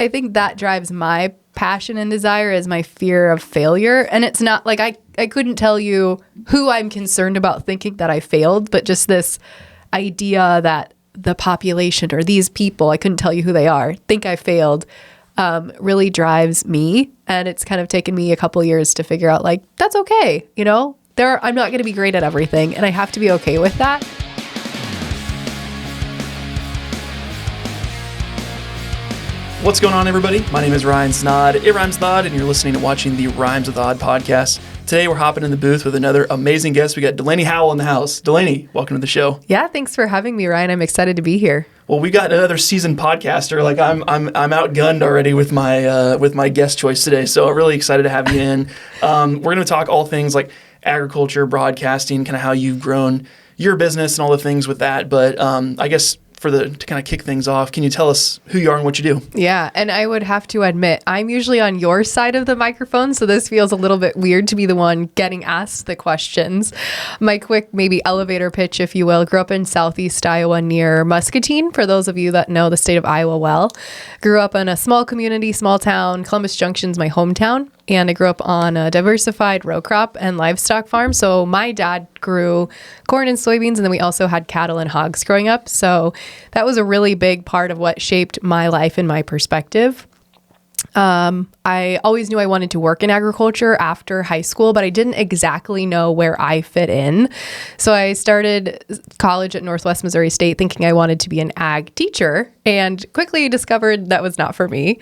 I think that drives my passion and desire is my fear of failure. And it's not like I couldn't tell you who I'm concerned about thinking that I failed, but just this idea that the population or these people, I couldn't tell you who they are, think I failed, really drives me. And it's kind of taken me a couple years to figure out, like, that's okay. You know, I'm not going to be great at everything, and I have to be okay with that. What's going on, everybody? My name is Ryan Snod. It rhymes with odd, and you're listening and watching the Rhymes with Odd podcast. Today, we're hopping in the booth with another amazing guest. We got Delaney Howell in the house. Delaney, welcome to the show. Yeah, thanks for having me, Ryan. I'm excited to be here. Well, we got another seasoned podcaster. Like I'm outgunned already with my guest choice today. So I'm really excited to have you in. We're going to talk all things like agriculture, broadcasting, kind of how you've grown your business and all the things with that. But I guess to kind of kick things off, can you tell us who you are and what you do? Yeah, and I would have to admit, I'm usually on your side of the microphone, so this feels a little bit weird to be the one getting asked the questions. My quick, maybe elevator pitch, if you will, grew up in southeast Iowa near Muscatine, for those of you that know the state of Iowa well. Grew up in a small community, small town. Columbus Junction's my hometown. And I grew up on a diversified row crop and livestock farm. So my dad grew corn and soybeans, and then we also had cattle and hogs growing up. So that was a really big part of what shaped my life and my perspective. I always knew I wanted to work in agriculture after high school, but I didn't exactly know where I fit in. So I started college at Northwest Missouri State thinking I wanted to be an ag teacher, and quickly discovered that was not for me.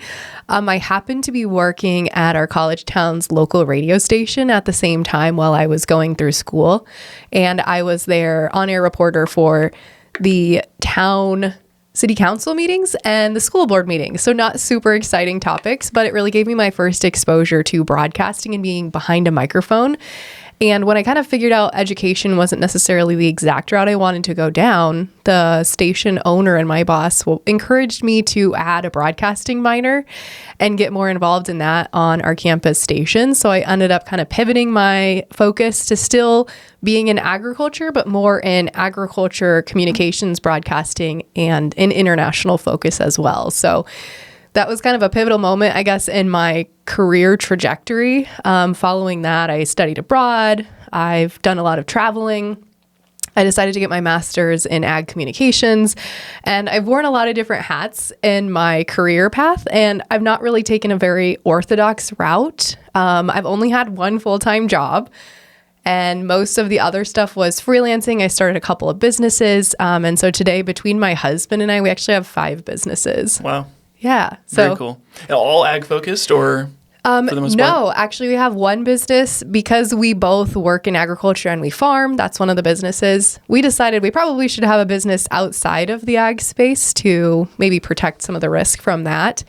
I happened to be working at our college town's local radio station at the same time while I was going through school, and I was their on-air reporter for the town city council meetings and the school board meetings. So not super exciting topics, but it really gave me my first exposure to broadcasting and being behind a microphone. And when I kind of figured out education wasn't necessarily the exact route I wanted to go down, the station owner and my boss encouraged me to add a broadcasting minor and get more involved in that on our campus station. So I ended up kind of pivoting my focus to still being in agriculture, but more in agriculture, communications, broadcasting, and an international focus as well. So that was kind of a pivotal moment, I guess, in my career trajectory. Following that, I studied abroad. I've done a lot of traveling. I decided to get my master's in ag communications, and I've worn a lot of different hats in my career path, and I've not really taken a very orthodox route. I've only had one full-time job, and most of the other stuff was freelancing. I started a couple of businesses, and so today, between my husband and I, we actually have 5 businesses. Wow. Yeah. So very cool. All ag focused, or for the most part? No, actually we have one business because we both work in agriculture and we farm. That's one of the businesses. We decided we probably should have a business outside of the ag space to maybe protect some of the risk from that.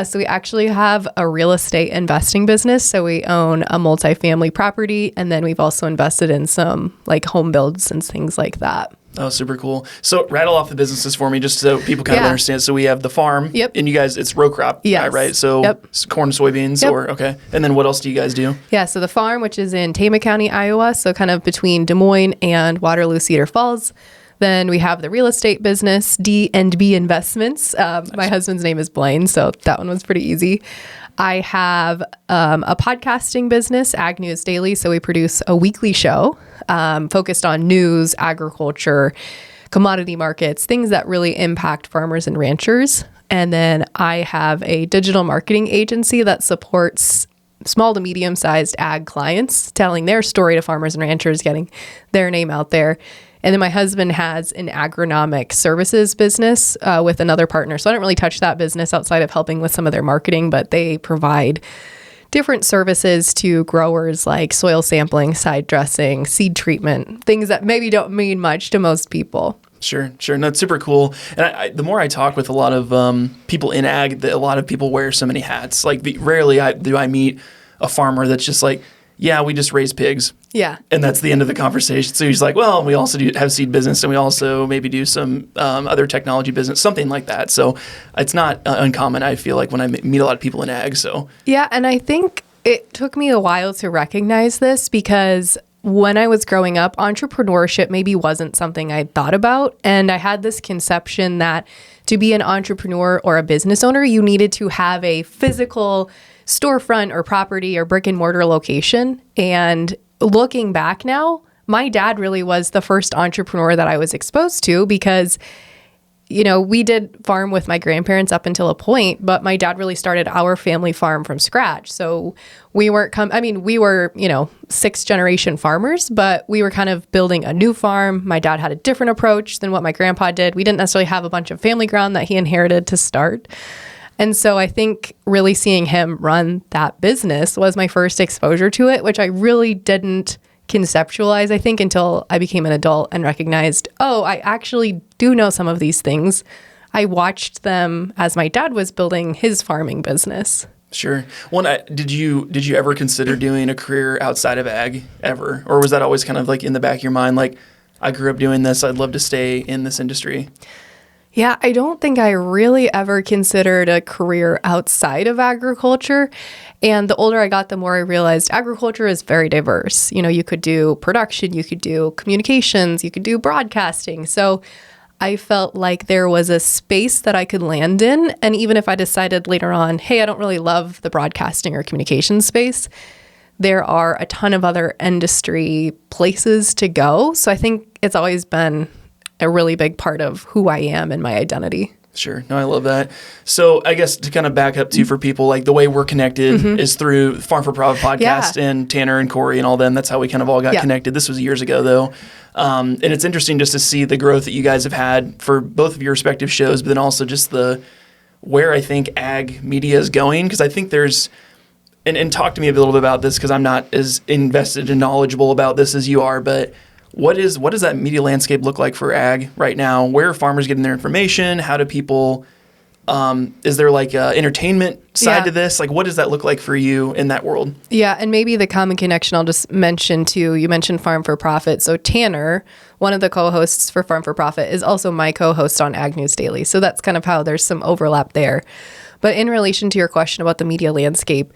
So we actually have a real estate investing business. So we own a multifamily property, and then we've also invested in some like home builds and things like that. Oh, super cool. So rattle off the businesses for me just so people kind of understand. So we have the farm. Yep. And you guys, it's row crop, yes. Right? So corn, soybeans, or okay. And then what else do you guys do? Yeah, so the farm, which is in Tama County, Iowa, so kind of between Des Moines and Waterloo, Cedar Falls. Then we have the real estate business, D&B Investments. Nice. My husband's name is Blaine, so that one was pretty easy. I have a podcasting business, Ag News Daily. So we produce a weekly show focused on news, agriculture, commodity markets, things that really impact farmers and ranchers. And then I have a digital marketing agency that supports small to medium-sized ag clients, telling their story to farmers and ranchers, getting their name out there. And then my husband has an agronomic services business with another partner. So I don't really touch that business outside of helping with some of their marketing, but they provide different services to growers like soil sampling, side dressing, seed treatment, things that maybe don't mean much to most people. Sure. No, it's super cool. And the more I talk with a lot of people in ag, a lot of people wear so many hats. Like rarely do I meet a farmer that's just like, yeah, we just raise pigs. Yeah. And that's the end of the conversation. So he's like, well, we also have seed business, and we also maybe do some other technology business, something like that. So it's not uncommon, I feel like, when I meet a lot of people in ag. So yeah, and I think it took me a while to recognize this because when I was growing up, entrepreneurship maybe wasn't something I thought about. And I had this conception that to be an entrepreneur or a business owner, you needed to have a physical storefront or property or brick and mortar location. And looking back now, my dad really was the first entrepreneur that I was exposed to because, you know, we did farm with my grandparents up until a point, but my dad really started our family farm from scratch. So we weren't we were, you know, 6th generation farmers, but we were kind of building a new farm. My dad had a different approach than what my grandpa did. We didn't necessarily have a bunch of family ground that he inherited to start. And so I think really seeing him run that business was my first exposure to it, which I really didn't conceptualize, I think, until I became an adult and recognized, oh, I actually do know some of these things. I watched them as my dad was building his farming business. Sure. Did you ever consider doing a career outside of ag ever? Or was that always kind of like in the back of your mind, like, I grew up doing this, I'd love to stay in this industry? Yeah, I don't think I really ever considered a career outside of agriculture. And the older I got, the more I realized agriculture is very diverse. You know, you could do production, you could do communications, you could do broadcasting. So I felt like there was a space that I could land in. And even if I decided later on, hey, I don't really love the broadcasting or communications space, there are a ton of other industry places to go. So I think it's always been a really big part of who I am and my identity. Sure. No, I love that. So I guess to kind of back up too for people, like the way we're connected is through Farm for Profit podcast and Tanner and Corey and all them. That's how we kind of all got connected. This was years ago though. And it's interesting just to see the growth that you guys have had for both of your respective shows, but then also just where I think ag media is going. Because I think there's, and talk to me a little bit about this because I'm not as invested and knowledgeable about this as you are, but what does that media landscape look like for ag right now? Where are farmers getting their information? How do people, is there like a entertainment side to this? Like, what does that look like for you in that world? Yeah, and maybe the common connection I'll just mention too, you mentioned Farm for Profit. So Tanner, one of the co-hosts for Farm for Profit, is also my co-host on Ag News Daily. So that's kind of how there's some overlap there. But in relation to your question about the media landscape,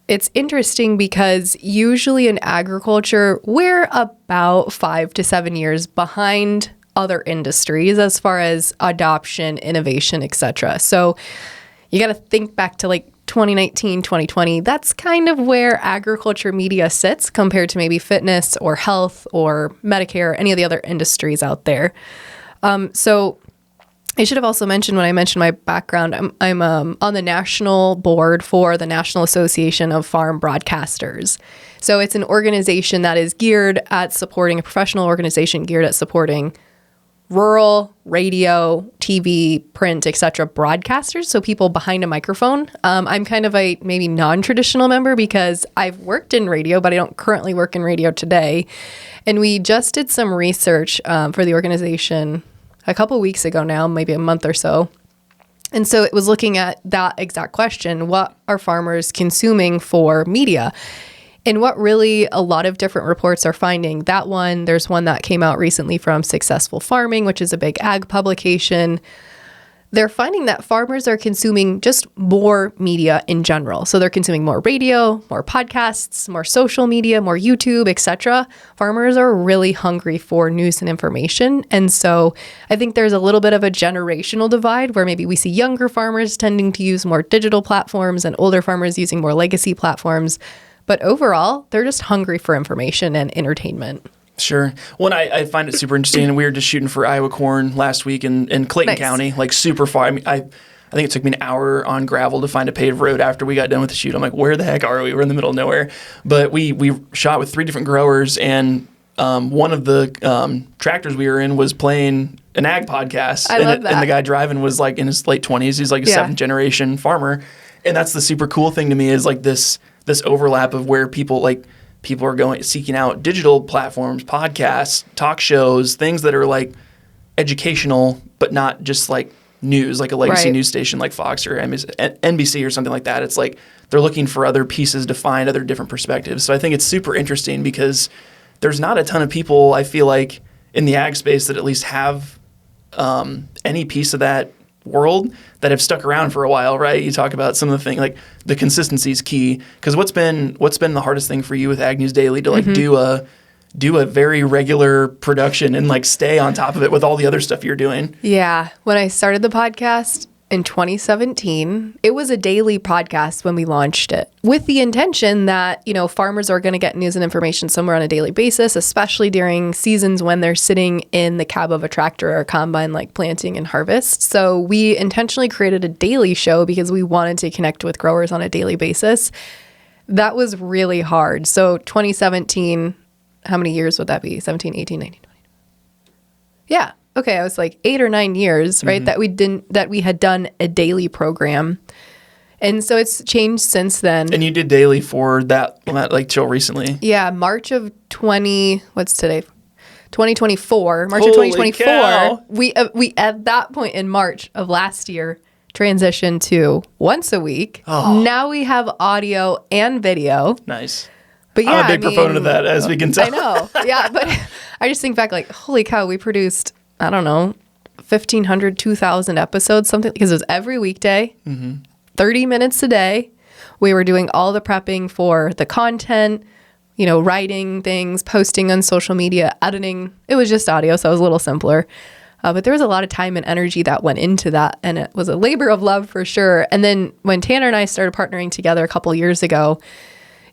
it's interesting because usually in agriculture, we're about 5 to 7 years behind other industries as far as adoption, innovation, etc. So you got to think back to like 2019, 2020. That's kind of where agriculture media sits compared to maybe fitness or health or Medicare, any of the other industries out there. So I should have also mentioned when I mentioned my background, I'm on the national board for the National Association of Farm Broadcasters. So it's an organization that is geared at supporting, a professional organization geared at supporting rural radio, TV, print, etc. broadcasters, so people behind a microphone. I'm kind of a maybe non-traditional member because I've worked in radio, but I don't currently work in radio today. And we just did some research for the organization a couple weeks ago now, maybe a month or so. And so it was looking at that exact question, what are farmers consuming for media? And what really a lot of different reports are finding, there's one that came out recently from Successful Farming, which is a big ag publication. They're finding that farmers are consuming just more media in general. So they're consuming more radio, more podcasts, more social media, more YouTube, etc. Farmers are really hungry for news and information. And so I think there's a little bit of a generational divide where maybe we see younger farmers tending to use more digital platforms and older farmers using more legacy platforms. But overall, they're just hungry for information and entertainment. Sure. Well, I find it super interesting. And we were just shooting for Iowa Corn last week in Clayton County, like super far. I mean, I think it took me an hour on gravel to find a paved road after we got done with the shoot. I'm like, where the heck are we? We're in the middle of nowhere. But we shot with 3 different growers, and one of the tractors we were in was playing an ag podcast. I love that. And the guy driving was like in his late 20s. He's like a 7th generation farmer. And that's the super cool thing to me is like this overlap of where people are seeking out digital platforms, podcasts, talk shows, things that are like educational, but not just like news, like a legacy news station like Fox or NBC or something like that. It's like they're looking for other pieces to find other different perspectives. So I think it's super interesting because there's not a ton of people, I feel like, in the ag space that at least have any piece of that world that have stuck around for a while, right? You talk about some of the things like the consistency is key. Because what's been the hardest thing for you with Ag News Daily to like do do a very regular production and like stay on top of it with all the other stuff you're doing. Yeah. When I started the podcast in 2017, it was a daily podcast when we launched it, with the intention that, you know, farmers are going to get news and information somewhere on a daily basis, especially during seasons when they're sitting in the cab of a tractor or a combine, like planting and harvest. So we intentionally created a daily show because we wanted to connect with growers on a daily basis. That was really hard. So 2017, how many years would that be? 17, 18, 19, 20. Yeah. Okay, I was like 8 or 9 years, right? That we had done a daily program. And so it's changed since then. And you did daily for that like till recently. Yeah, March of 2024. March Holy of 2024. Cow. We at that point in March of last year transitioned to once a week. Oh. Now we have audio and video. Nice. But yeah, I'm a big proponent of that, as we can tell. I know. Yeah, but I just think back like, holy cow, we produced, I don't know, 1,500, 2,000 episodes, something, because it was every weekday, 30 minutes a day. We were doing all the prepping for the content, you know, writing things, posting on social media, editing. It was just audio, so it was a little simpler. But there was a lot of time and energy that went into that, and it was a labor of love for sure. And then when Tanner and I started partnering together a couple years ago,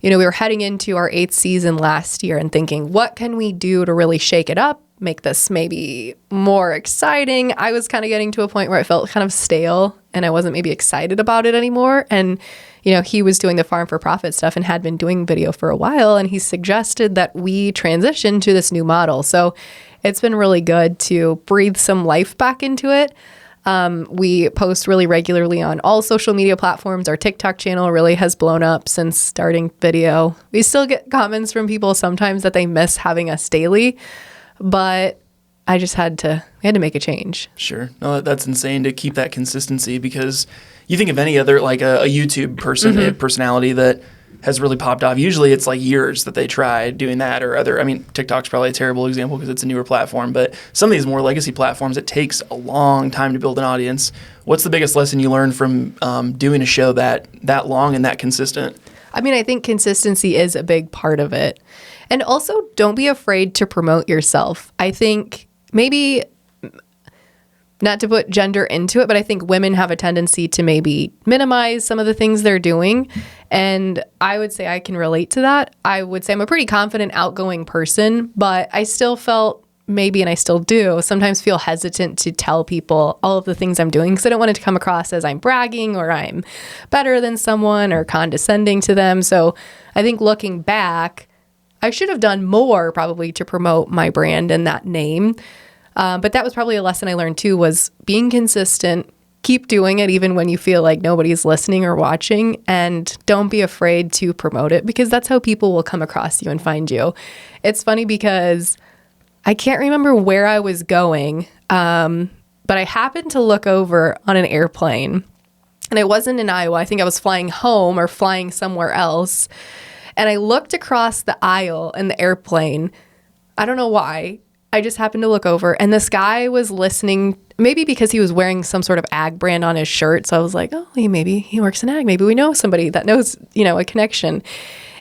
you know, we were heading into our 8th season last year and thinking, what can we do to really shake it up, make this maybe more exciting? I was kind of getting to a point where I felt kind of stale and I wasn't maybe excited about it anymore. And, you know, he was doing the farm for profit stuff and had been doing video for a while. And he suggested that we transition to this new model. So it's been really good to breathe some life back into it. We post really regularly on all social media platforms. Our TikTok channel really has blown up since starting video. We still get comments from people sometimes that they miss having us daily, but we had to make a change. Sure. No, that's insane to keep that consistency, because you think of any other, like a YouTube personality that has really popped off. Usually it's like years that they try doing that, or other, I mean, TikTok's probably a terrible example because it's a newer platform, but some of these more legacy platforms, it takes a long time to build an audience. What's the biggest lesson you learned from doing a show that long and that consistent? I mean, I think consistency is a big part of it. And also, don't be afraid to promote yourself. I think maybe, not to put gender into it, but I think women have a tendency to maybe minimize some of the things they're doing. And I would say I can relate to that. I would say I'm a pretty confident, outgoing person, but I still felt maybe, and I still do, sometimes feel hesitant to tell people all of the things I'm doing because I don't want it to come across as I'm bragging or I'm better than someone or condescending to them. So I think looking back, I should have done more probably to promote my brand and that name. But that was probably a lesson I learned too, was being consistent, keep doing it even when you feel like nobody's listening or watching, and don't be afraid to promote it, because that's how people will come across you and find you. It's funny because I can't remember where I was going, but I happened to look over on an airplane, and I wasn't in Iowa. I think I was flying home or flying somewhere else. And I looked across the aisle in the airplane. I don't know why. I just happened to look over, and this guy was listening, maybe because he was wearing some sort of ag brand on his shirt. So I was like, oh, maybe he works in ag. Maybe we know somebody that knows, you know, a connection.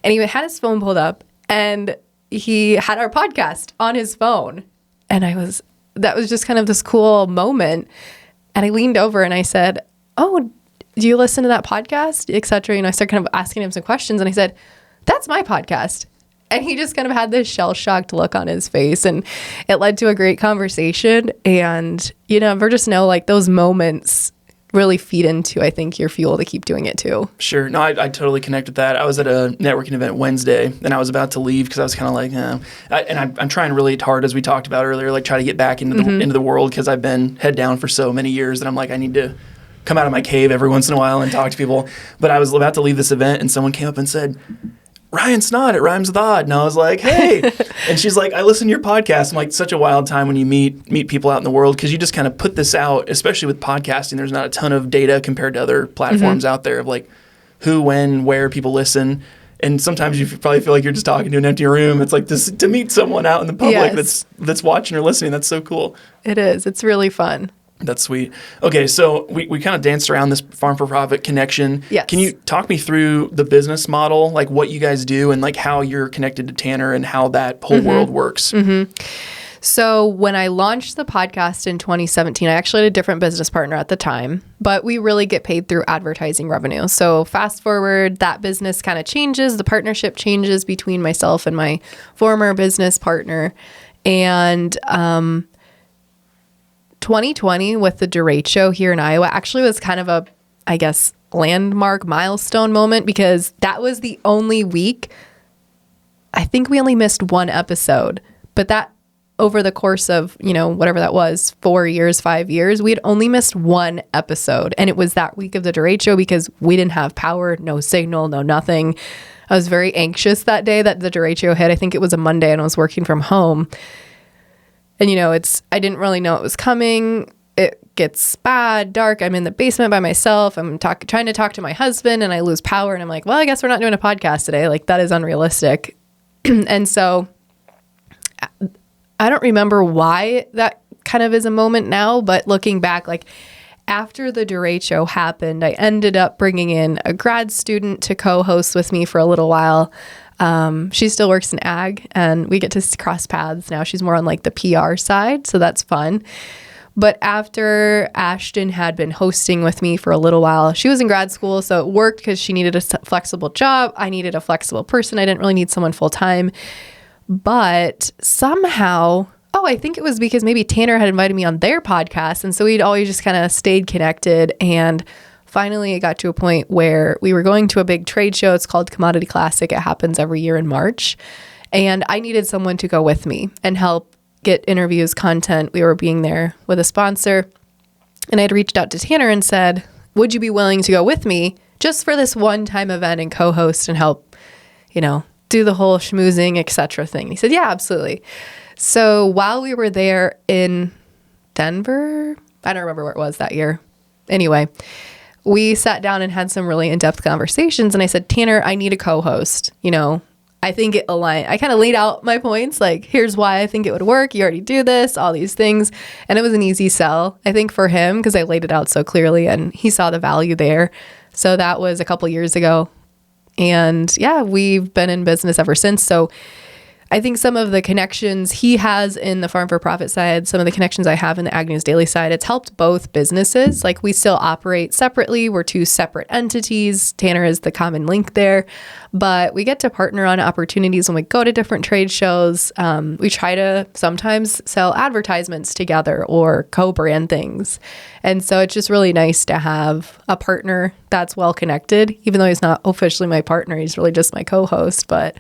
And he had his phone pulled up, and he had our podcast on his phone. And that was just kind of this cool moment. And I leaned over and I said, oh, do you listen to that podcast, et cetera? You know, I started kind of asking him some questions, and I said, that's my podcast. And he just kind of had this shell-shocked look on his face, and it led to a great conversation. And you never just know, like, those moments really feed into, I think, your fuel to keep doing it too. Sure. No, I totally connect with that. I was at a networking event Wednesday, and I was about to leave because I was kind of like, I'm trying really hard, as we talked about earlier, like try to get back into the world, because I've been head down for so many years that I'm like, I need to come out of my cave every once in a while and talk to people. But I was about to leave this event, and someone came up and said, Ryan Snod, it rhymes with odd. And I was like, hey. And she's like, I listen to your podcast. I'm like, such a wild time when you meet people out in the world, because you just kind of put this out, especially with podcasting. There's not a ton of data compared to other platforms out there of like who, when, where people listen. And sometimes you probably feel like you're just talking to an empty room. It's like to meet someone out in the public that's watching or listening. That's so cool. It is. It's really fun. That's sweet. Okay, so we kind of danced around this farm for profit connection. Yes. Can you talk me through the business model, like what you guys do and like how you're connected to Tanner and how that whole world works? So when I launched the podcast in 2017, I actually had a different business partner at the time, but we really get paid through advertising revenue. So fast forward, that business kind of changes. The partnership changes between myself and my former business partner. And 2020 with the derecho here in Iowa actually was kind of a, I guess, landmark milestone moment, because that was the only week. I think we only missed one episode, but that over the course of, whatever that was, 4 years, 5 years, we had only missed one episode. And it was that week of the derecho because we didn't have power, no signal, no nothing. I was very anxious that day that the derecho hit. I think it was a Monday and I was working from home. And, I didn't really know it was coming. It gets bad, dark. I'm in the basement by myself. I'm trying to talk to my husband and I lose power. And I'm like, well, I guess we're not doing a podcast today. Like, that is unrealistic. And so I don't remember why that kind of is a moment now, but looking back, like after the derecho happened, I ended up bringing in a grad student to co-host with me for a little while. She still works in ag and we get to cross paths now. She's more on like the PR side, so that's fun. But after Ashton had been hosting with me for a little while, she was in grad school, so it worked because she needed a flexible job. I needed a flexible person. I didn't really need someone full time. But somehow, I think it was because maybe Tanner had invited me on their podcast. And so we'd always just kind of stayed connected. And finally, it got to a point where we were going to a big trade show. It's called Commodity Classic. It happens every year in March. And I needed someone to go with me and help get interviews, content. We were being there with a sponsor. And I'd reached out to Tanner and said, would you be willing to go with me just for this one-time event and co-host and help, do the whole schmoozing, etc. thing? He said, yeah, absolutely. So while we were there in Denver, I don't remember where it was that year. Anyway, we sat down and had some really in-depth conversations. And I said, Tanner, I need a co-host. I think it aligned. I kind of laid out my points, like, here's why I think it would work. You already do this, all these things. And it was an easy sell, I think, for him, because I laid it out so clearly and he saw the value there. So that was a couple years ago. And yeah, we've been in business ever since. So I think some of the connections he has in the farm for profit side, some of the connections I have in the Ag News Daily side, it's helped both businesses. Like, we still operate separately. We're two separate entities. Tanner is the common link there, but we get to partner on opportunities when we go to different trade shows. We try to sometimes sell advertisements together or co-brand things. And so it's just really nice to have a partner that's well connected, even though he's not officially my partner. He's really just my co-host, but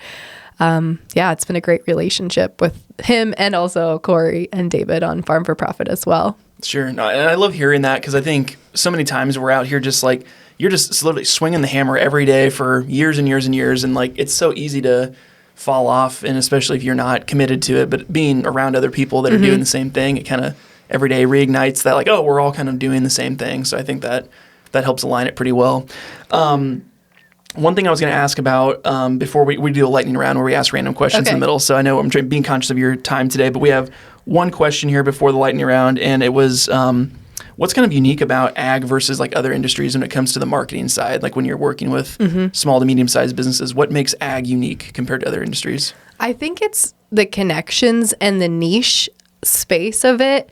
it's been a great relationship with him and also Corey and David on Farm for Profit as well. Sure. No, and I love hearing that, because I think so many times we're out here just like, you're just literally swinging the hammer every day for years and years and years. And like, it's so easy to fall off, and especially if you're not committed to it, but being around other people that are doing the same thing, it kind of every day reignites that, like, we're all kind of doing the same thing. So I think that helps align it pretty well. One thing I was going to ask about before we do a lightning round where we ask random questions in the middle. So I know I'm being conscious of your time today, but we have one question here before the lightning round, and it was, what's kind of unique about ag versus like other industries when it comes to the marketing side? Like when you're working with small to medium-sized businesses, what makes ag unique compared to other industries? I think it's the connections and the niche space of it.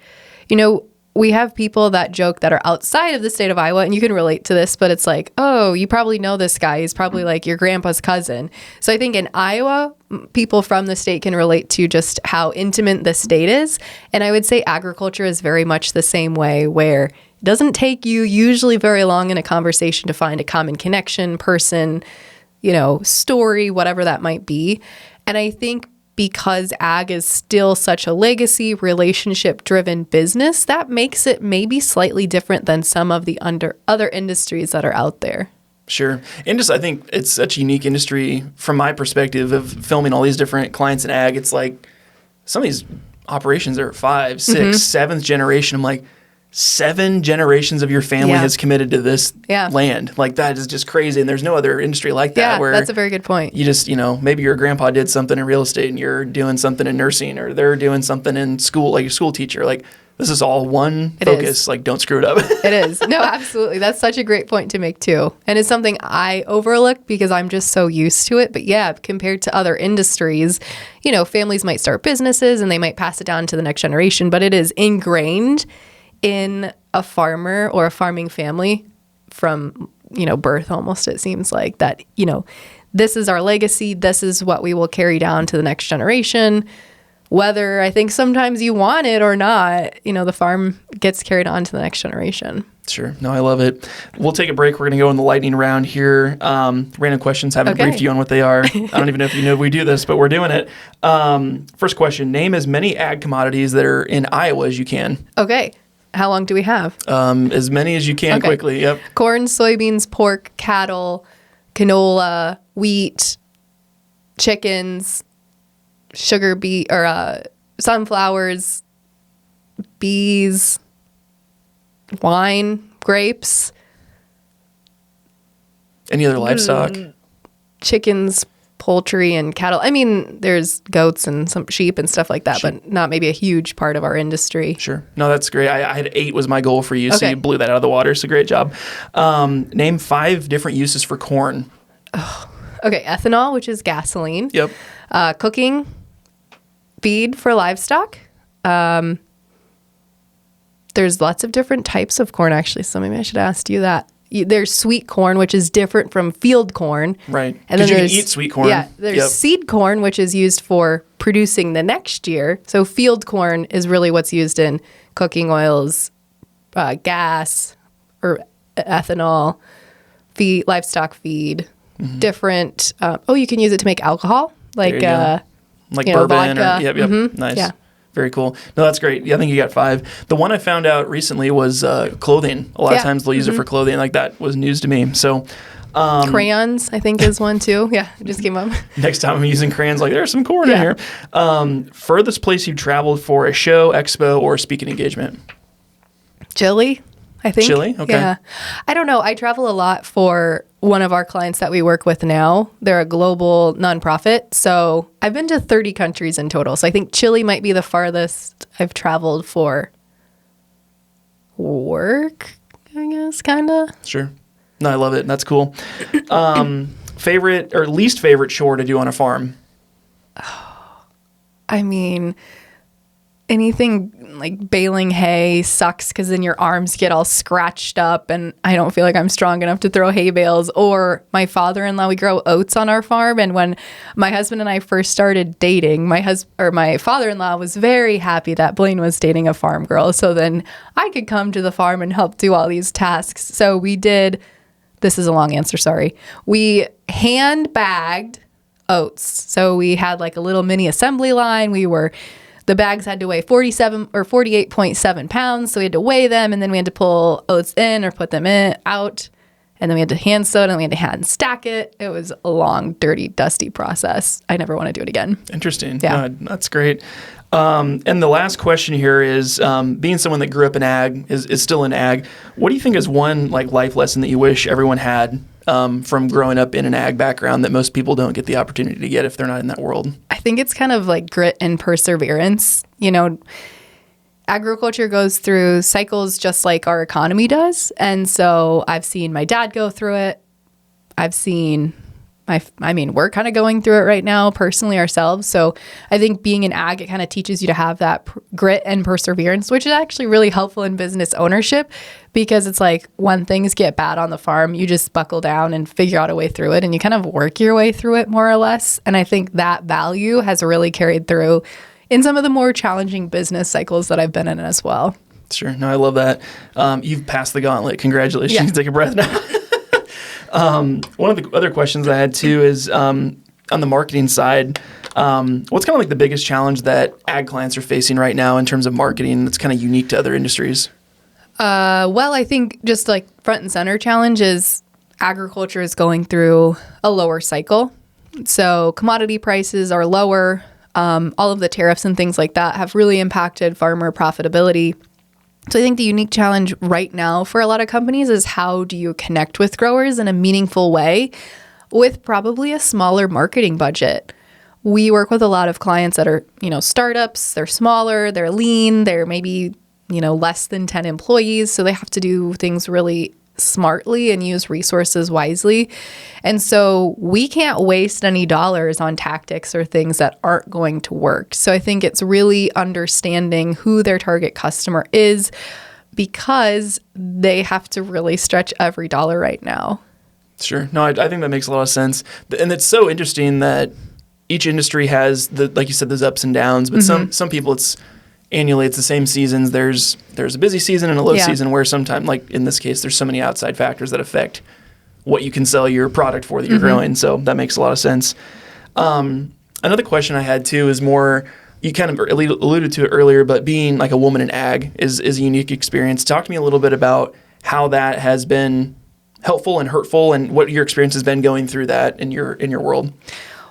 We have people that joke that are outside of the state of Iowa, and you can relate to this, but it's like, oh, you probably know this guy. He's probably like your grandpa's cousin. So I think in Iowa, people from the state can relate to just how intimate the state is. And I would say agriculture is very much the same way, where it doesn't take you usually very long in a conversation to find a common connection, person, story, whatever that might be. And I think because ag is still such a legacy, relationship-driven business, that makes it maybe slightly different than some of the other industries that are out there. Sure. And just, I think it's such a unique industry from my perspective of filming all these different clients in ag. It's like some of these operations are 5, 6, 7th generation. I'm like, 7 generations of your family has committed to this land. Like, that is just crazy. And there's no other industry like that where that's a very good point. You just, maybe your grandpa did something in real estate and you're doing something in nursing, or they're doing something in school, like your school teacher. Like, This is all one It focus. is. Like, don't screw it up. It is. No, absolutely. That's such a great point to make too. And it's something I overlook because I'm just so used to it. But yeah, compared to other industries, families might start businesses and they might pass it down to the next generation, but it is ingrained in a farmer or a farming family from, birth almost, it seems like that, this is our legacy. This is what we will carry down to the next generation. Whether I think sometimes you want it or not, the farm gets carried on to the next generation. Sure. No, I love it. We'll take a break. We're going to go in the lightning round here. Random questions. Haven't briefed you on what they are. I don't even know if you know we do this, but we're doing it. First question. Name as many ag commodities that are in Iowa as you can. Okay. How long do we have? As many as you can quickly. Yep. Corn, soybeans, pork, cattle, canola, wheat, chickens, sugar beet or sunflowers, bees, wine, grapes. Any other livestock? Chickens, poultry, and cattle. I mean, there's goats and some sheep and stuff like that, but not maybe a huge part of our industry. Sure. No, that's great. I had 8 was my goal for you, so Okay. you blew that out of the water. So great job. Name 5 different uses for corn. Okay, ethanol, which is gasoline. Yep. Cooking, feed for livestock. There's lots of different types of corn, actually, so maybe I should ask you that. There's sweet corn, which is different from field corn. Right. And then you can there's eat sweet corn. Yeah, there's seed corn, which is used for producing the next year. So field corn is really what's used in cooking oils, gas, or ethanol, feed, livestock feed, different. You can use it to make alcohol, like like bourbon. vodka. Yep. Nice. Yeah. Very cool. No, that's great. Yeah, I think you got 5. The one I found out recently was clothing. A lot of times they'll use it for clothing. Like, that was news to me. So crayons, I think, is one too. Yeah, it just came up. next time I'm using crayons, like, there's some corn in here. Furthest place you've traveled for a show, expo, or speaking engagement? Chile, I think. Chile? Okay. Yeah. I don't know. I travel a lot for one of our clients that we work with now. They're a global nonprofit. So I've been to 30 countries in total. So I think Chile might be the farthest I've traveled for work, I guess, kind of. Sure. No, I love it. That's cool. Favorite or least favorite chore to do on a farm? I mean, anything like baling hay sucks because then your arms get all scratched up and I don't feel like I'm strong enough to throw hay bales. Or my father-in-law, we grow oats on our farm. And when my husband and I first started dating, my father-in-law was very happy that Blaine was dating a farm girl. So then I could come to the farm and help do all these tasks. So we did, this is a long answer, sorry. We hand-bagged oats. So we had like a little mini assembly line. The bags had to weigh 47 or 48.7 pounds. So we had to weigh them and then we had to pull oats in or put them out. And then we had to hand sew it and we had to hand stack it. It was a long, dirty, dusty process. I never want to do it again. Interesting. Yeah. No, that's great. And the last question here is, being someone that grew up in ag, is still in ag, what do you think is one like life lesson that you wish everyone had from growing up in an ag background that most people don't get the opportunity to get if they're not in that world? I think it's kind of like grit and perseverance. Agriculture goes through cycles just like our economy does. And so I've seen my dad go through it. I've seen we're kind of going through it right now personally ourselves. So I think being in ag, it kind of teaches you to have that grit and perseverance, which is actually really helpful in business ownership because it's like when things get bad on the farm, you just buckle down and figure out a way through it and you kind of work your way through it more or less. And I think that value has really carried through in some of the more challenging business cycles that I've been in as well. Sure. No, I love that. You've passed the gauntlet. Congratulations. Yeah. You can take a breath now. One of the other questions I had too is on the marketing side, what's kind of like the biggest challenge that ag clients are facing right now in terms of marketing that's kind of unique to other industries? Well, I think just like front and center challenge is agriculture is going through a lower cycle. So commodity prices are lower. All of the tariffs and things like that have really impacted farmer profitability. So I think the unique challenge right now for a lot of companies is how do you connect with growers in a meaningful way with probably a smaller marketing budget. We work with a lot of clients that are, startups, they're smaller, they're lean, they're maybe less than 10 employees. So they have to do things really smartly and use resources wisely. And so we can't waste any dollars on tactics or things that aren't going to work. So I think it's really understanding who their target customer is, because they have to really stretch every dollar right now. Sure. No, I think that makes a lot of sense. And it's so interesting that each industry has, like you said, those ups and downs, but some people it's annually, it's the same seasons. There's a busy season and a low season where sometimes, like in this case, there's so many outside factors that affect what you can sell your product for that you're growing. So that makes a lot of sense. Another question I had too is more, you kind of alluded to it earlier, but being like a woman in ag is a unique experience. Talk to me a little bit about how that has been helpful and hurtful, and what your experience has been going through that in your world.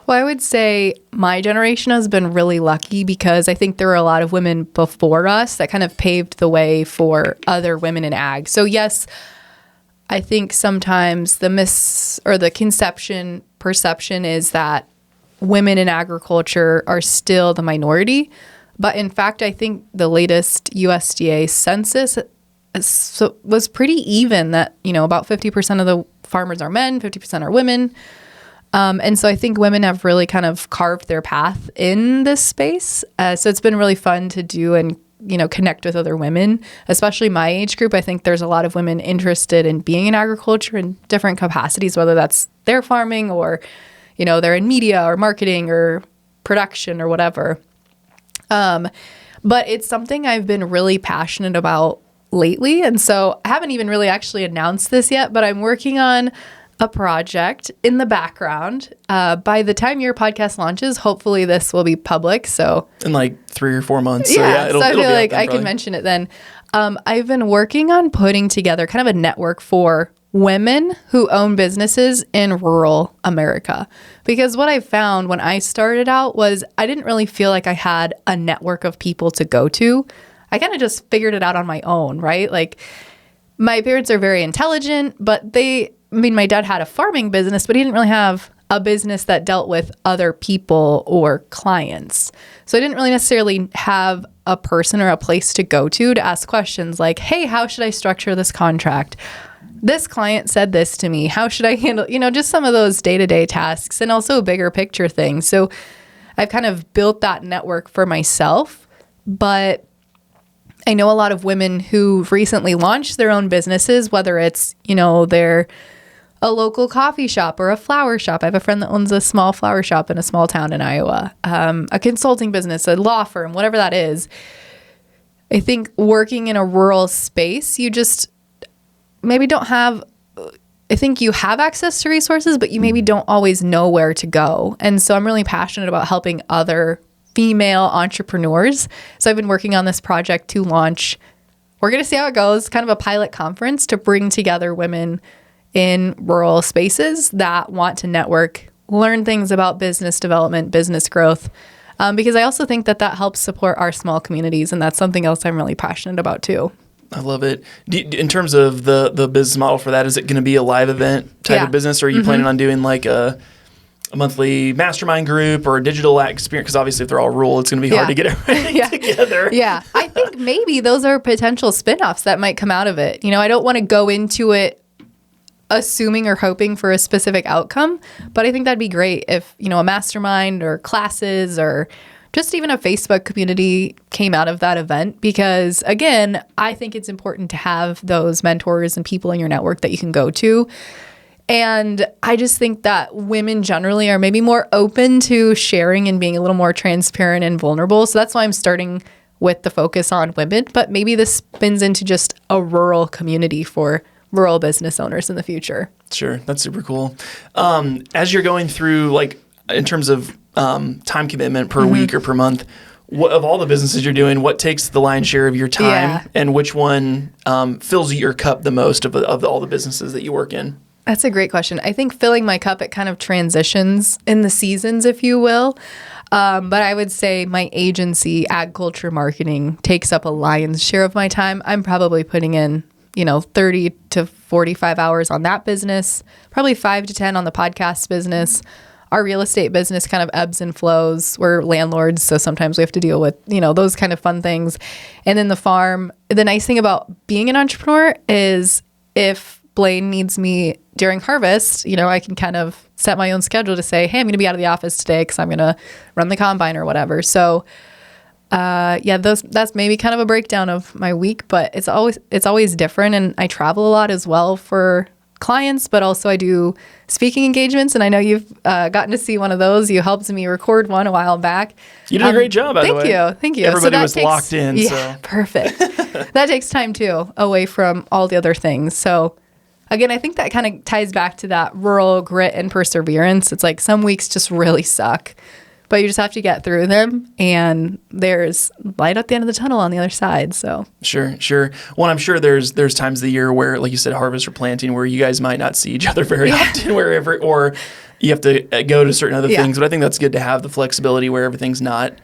Well, I would say my generation has been really lucky, because I think there were a lot of women before us that kind of paved the way for other women in ag. So yes, I think sometimes the perception is that women in agriculture are still the minority. But in fact, I think the latest USDA census was pretty even, that, about 50% of the farmers are men, 50% are women. And so I think women have really kind of carved their path in this space. So it's been really fun to do and, connect with other women, especially my age group. I think there's a lot of women interested in being in agriculture in different capacities, whether that's their farming or, they're in media or marketing or production or whatever. But it's something I've been really passionate about lately. And so I haven't even really actually announced this yet, but I'm working on a project in the background. By the time your podcast launches, hopefully this will be public. So in like 3 or 4 months. So I it'll feel be like out then, I can mention it then. I've been working on putting together kind of a network for women who own businesses in rural America. Because what I found when I started out was I didn't really feel like I had a network of people to go to. I kind of just figured it out on my own, right? Like, my parents are very intelligent, but my dad had a farming business, but he didn't really have a business that dealt with other people or clients. So I didn't really necessarily have a person or a place to go to ask questions like, hey, how should I structure this contract? This client said this to me. How should I handle, just some of those day-to-day tasks, and also bigger picture things. So I've kind of built that network for myself, but I know a lot of women who've recently launched their own businesses, whether it's, they're a local coffee shop or a flower shop. I have a friend that owns a small flower shop in a small town in Iowa, a consulting business, a law firm, whatever that is. I think working in a rural space, you just maybe don't have, I think you have access to resources, but you maybe don't always know where to go. And so I'm really passionate about helping other female entrepreneurs. So I've been working on this project to launch, we're going to see how it goes, kind of a pilot conference to bring together women in rural spaces that want to network, learn things about business development, business growth, because I also think that helps support our small communities. And that's something else I'm really passionate about too. I love it. In terms of the business model for that, is it going to be a live event type of business, or are you planning on doing like a monthly mastermind group or a digital experience? Because obviously if they're all rural, it's going to be hard to get everything together. Yeah. I think maybe those are potential spinoffs that might come out of it. I don't want to go into it assuming or hoping for a specific outcome, but I think that'd be great if, a mastermind or classes or just even a Facebook community came out of that event, because again, I think it's important to have those mentors and people in your network that you can go to. And I just think that women generally are maybe more open to sharing and being a little more transparent and vulnerable. So that's why I'm starting with the focus on women, but maybe this spins into just a rural community for rural business owners in the future. Sure. That's super cool. As you're going through, like, in terms of time commitment per week or per month, of all the businesses you're doing, what takes the lion's share of your time, and which one fills your cup the most of all the businesses that you work in? That's a great question. I think filling my cup, it kind of transitions in the seasons, if you will. But I would say my agency, Ag Culture Marketing, takes up a lion's share of my time. I'm probably putting in, 30 to 45 hours on that business, probably 5 to 10 on the podcast business. our real estate business kind of ebbs and flows. We're landlords, so sometimes we have to deal with, those kind of fun things. And then the farm, the nice thing about being an entrepreneur is if Blaine needs me during harvest, I can kind of set my own schedule to say, hey, I'm going to be out of the office today because I'm going to run the combine or whatever. So that's maybe kind of a breakdown of my week, but it's always different. And I travel a lot as well for clients, but also I do speaking engagements. And I know you've gotten to see one of those. You helped me record one a while back. You did a great job, by the way. Thank you. Everybody was locked in. Yeah, perfect. That takes time too, away from all the other things. So again, I think that kind of ties back to that rural grit and perseverance. It's like some weeks just really suck, but you just have to get through them, and there's light at the end of the tunnel on the other side. So Sure. Well, I'm sure there's times of the year where, like you said, harvest or planting, where you guys might not see each other very often, or you have to go to certain other things. But I think that's good to have the flexibility where everything's not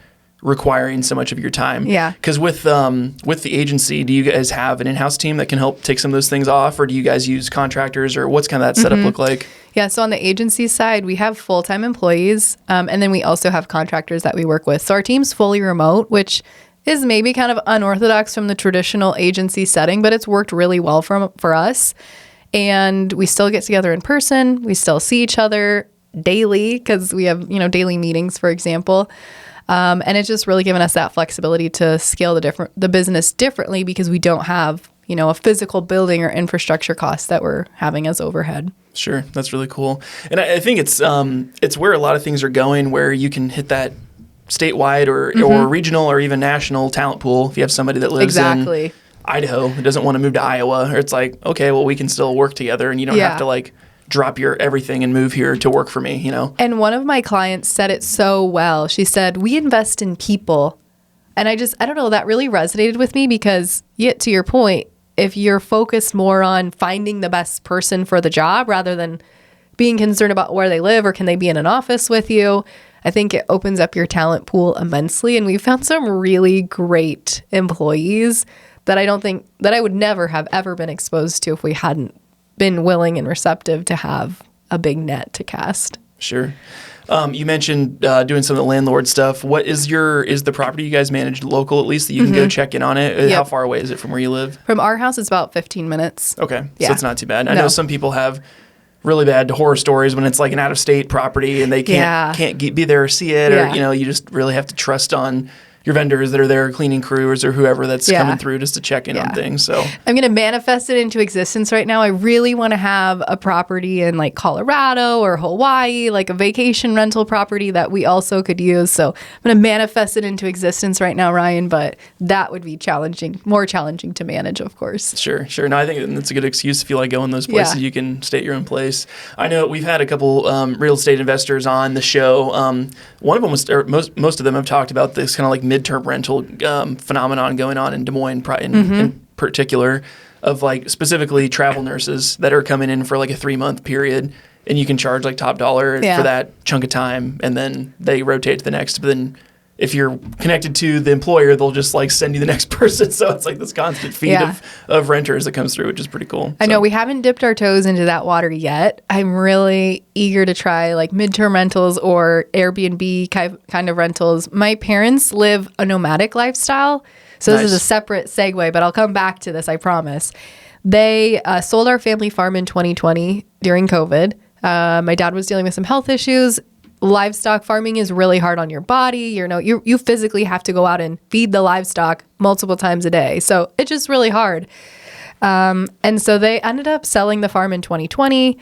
requiring so much of your time. Yeah. Because with the agency, do you guys have an in-house team that can help take some of those things off, or do you guys use contractors, or what's kind of that setup look like? Yeah, so on the agency side, we have full-time employees, and then we also have contractors that we work with. So our team's fully remote, which is maybe kind of unorthodox from the traditional agency setting, but it's worked really well for us. And we still get together in person. We still see each other daily because we have, daily meetings, for example. And it's just really given us that flexibility to scale the business differently because we don't have, a physical building or infrastructure costs that we're having as overhead. Sure. That's really cool. And I think it's where a lot of things are going, where you can hit that statewide or regional or even national talent pool. If you have somebody that lives in Idaho who doesn't want to move to Iowa, or it's like, okay, well, we can still work together, and you don't have to drop your everything and move here to work for me, And one of my clients said it so well. She said, we invest in people. And I don't know, that really resonated with me because, yet to your point, if you're focused more on finding the best person for the job rather than being concerned about where they live or can they be in an office with you, I think it opens up your talent pool immensely. And we found some really great employees that I would never have ever been exposed to if we hadn't been willing and receptive to have a big net to cast. Sure. You mentioned doing some of the landlord stuff. What is the property you guys manage local, at least, that you can go check in on it? Yep. How far away is it from where you live? From our house, it's about 15 minutes. Okay. Yeah. So it's not too bad. I know some people have really bad horror stories when it's like an out-of-state property and they can't be there or see it, or, you just really have to trust on your vendors that are there, cleaning crews or whoever that's coming through just to check in on things. So I'm going to manifest it into existence right now. I really want to have a property in like Colorado or Hawaii, like a vacation rental property that we also could use. So I'm going to manifest it into existence right now, Ryan, but that would be more challenging to manage, of course. Sure. No, I think that's a good excuse. If you like going those places, you can stay at your own place. I know we've had a couple real estate investors on the show. One of them most of them have talked about this kind of like midterm rental phenomenon going on in Des Moines in particular, of like specifically travel nurses that are coming in for like a 3-month period, and you can charge like top dollar for that chunk of time, and then they rotate to the next. But then if you're connected to the employer, they'll just like send you the next person. So it's like this constant feed of renters that comes through, which is pretty cool. I know we haven't dipped our toes into that water yet. I'm really eager to try like midterm rentals or Airbnb kind of rentals. My parents live a nomadic lifestyle. So this is a separate segue, but I'll come back to this, I promise. They sold our family farm in 2020 during COVID. My dad was dealing with some health issues. Livestock farming is really hard on your body. You physically have to go out and feed the livestock multiple times a day. So it's just really hard. And so they ended up selling the farm in 2020.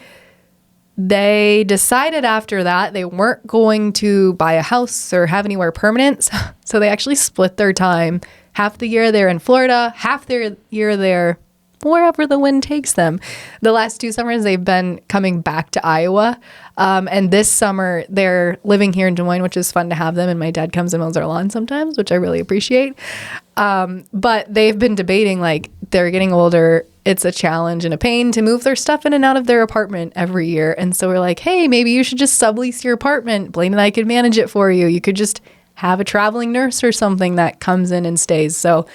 They decided after that they weren't going to buy a house or have anywhere permanent. So they actually split their time. Half the year they're in Florida, half the year they're wherever the wind takes them. The last 2 summers, they've been coming back to Iowa. And this summer, they're living here in Des Moines, which is fun to have them. And my dad comes and mows our lawn sometimes, which I really appreciate. But they've been debating, like, they're getting older. It's a challenge and a pain to move their stuff in and out of their apartment every year. And so we're like, hey, maybe you should just sublease your apartment. Blaine and I could manage it for you. You could just have a traveling nurse or something that comes in and stays. So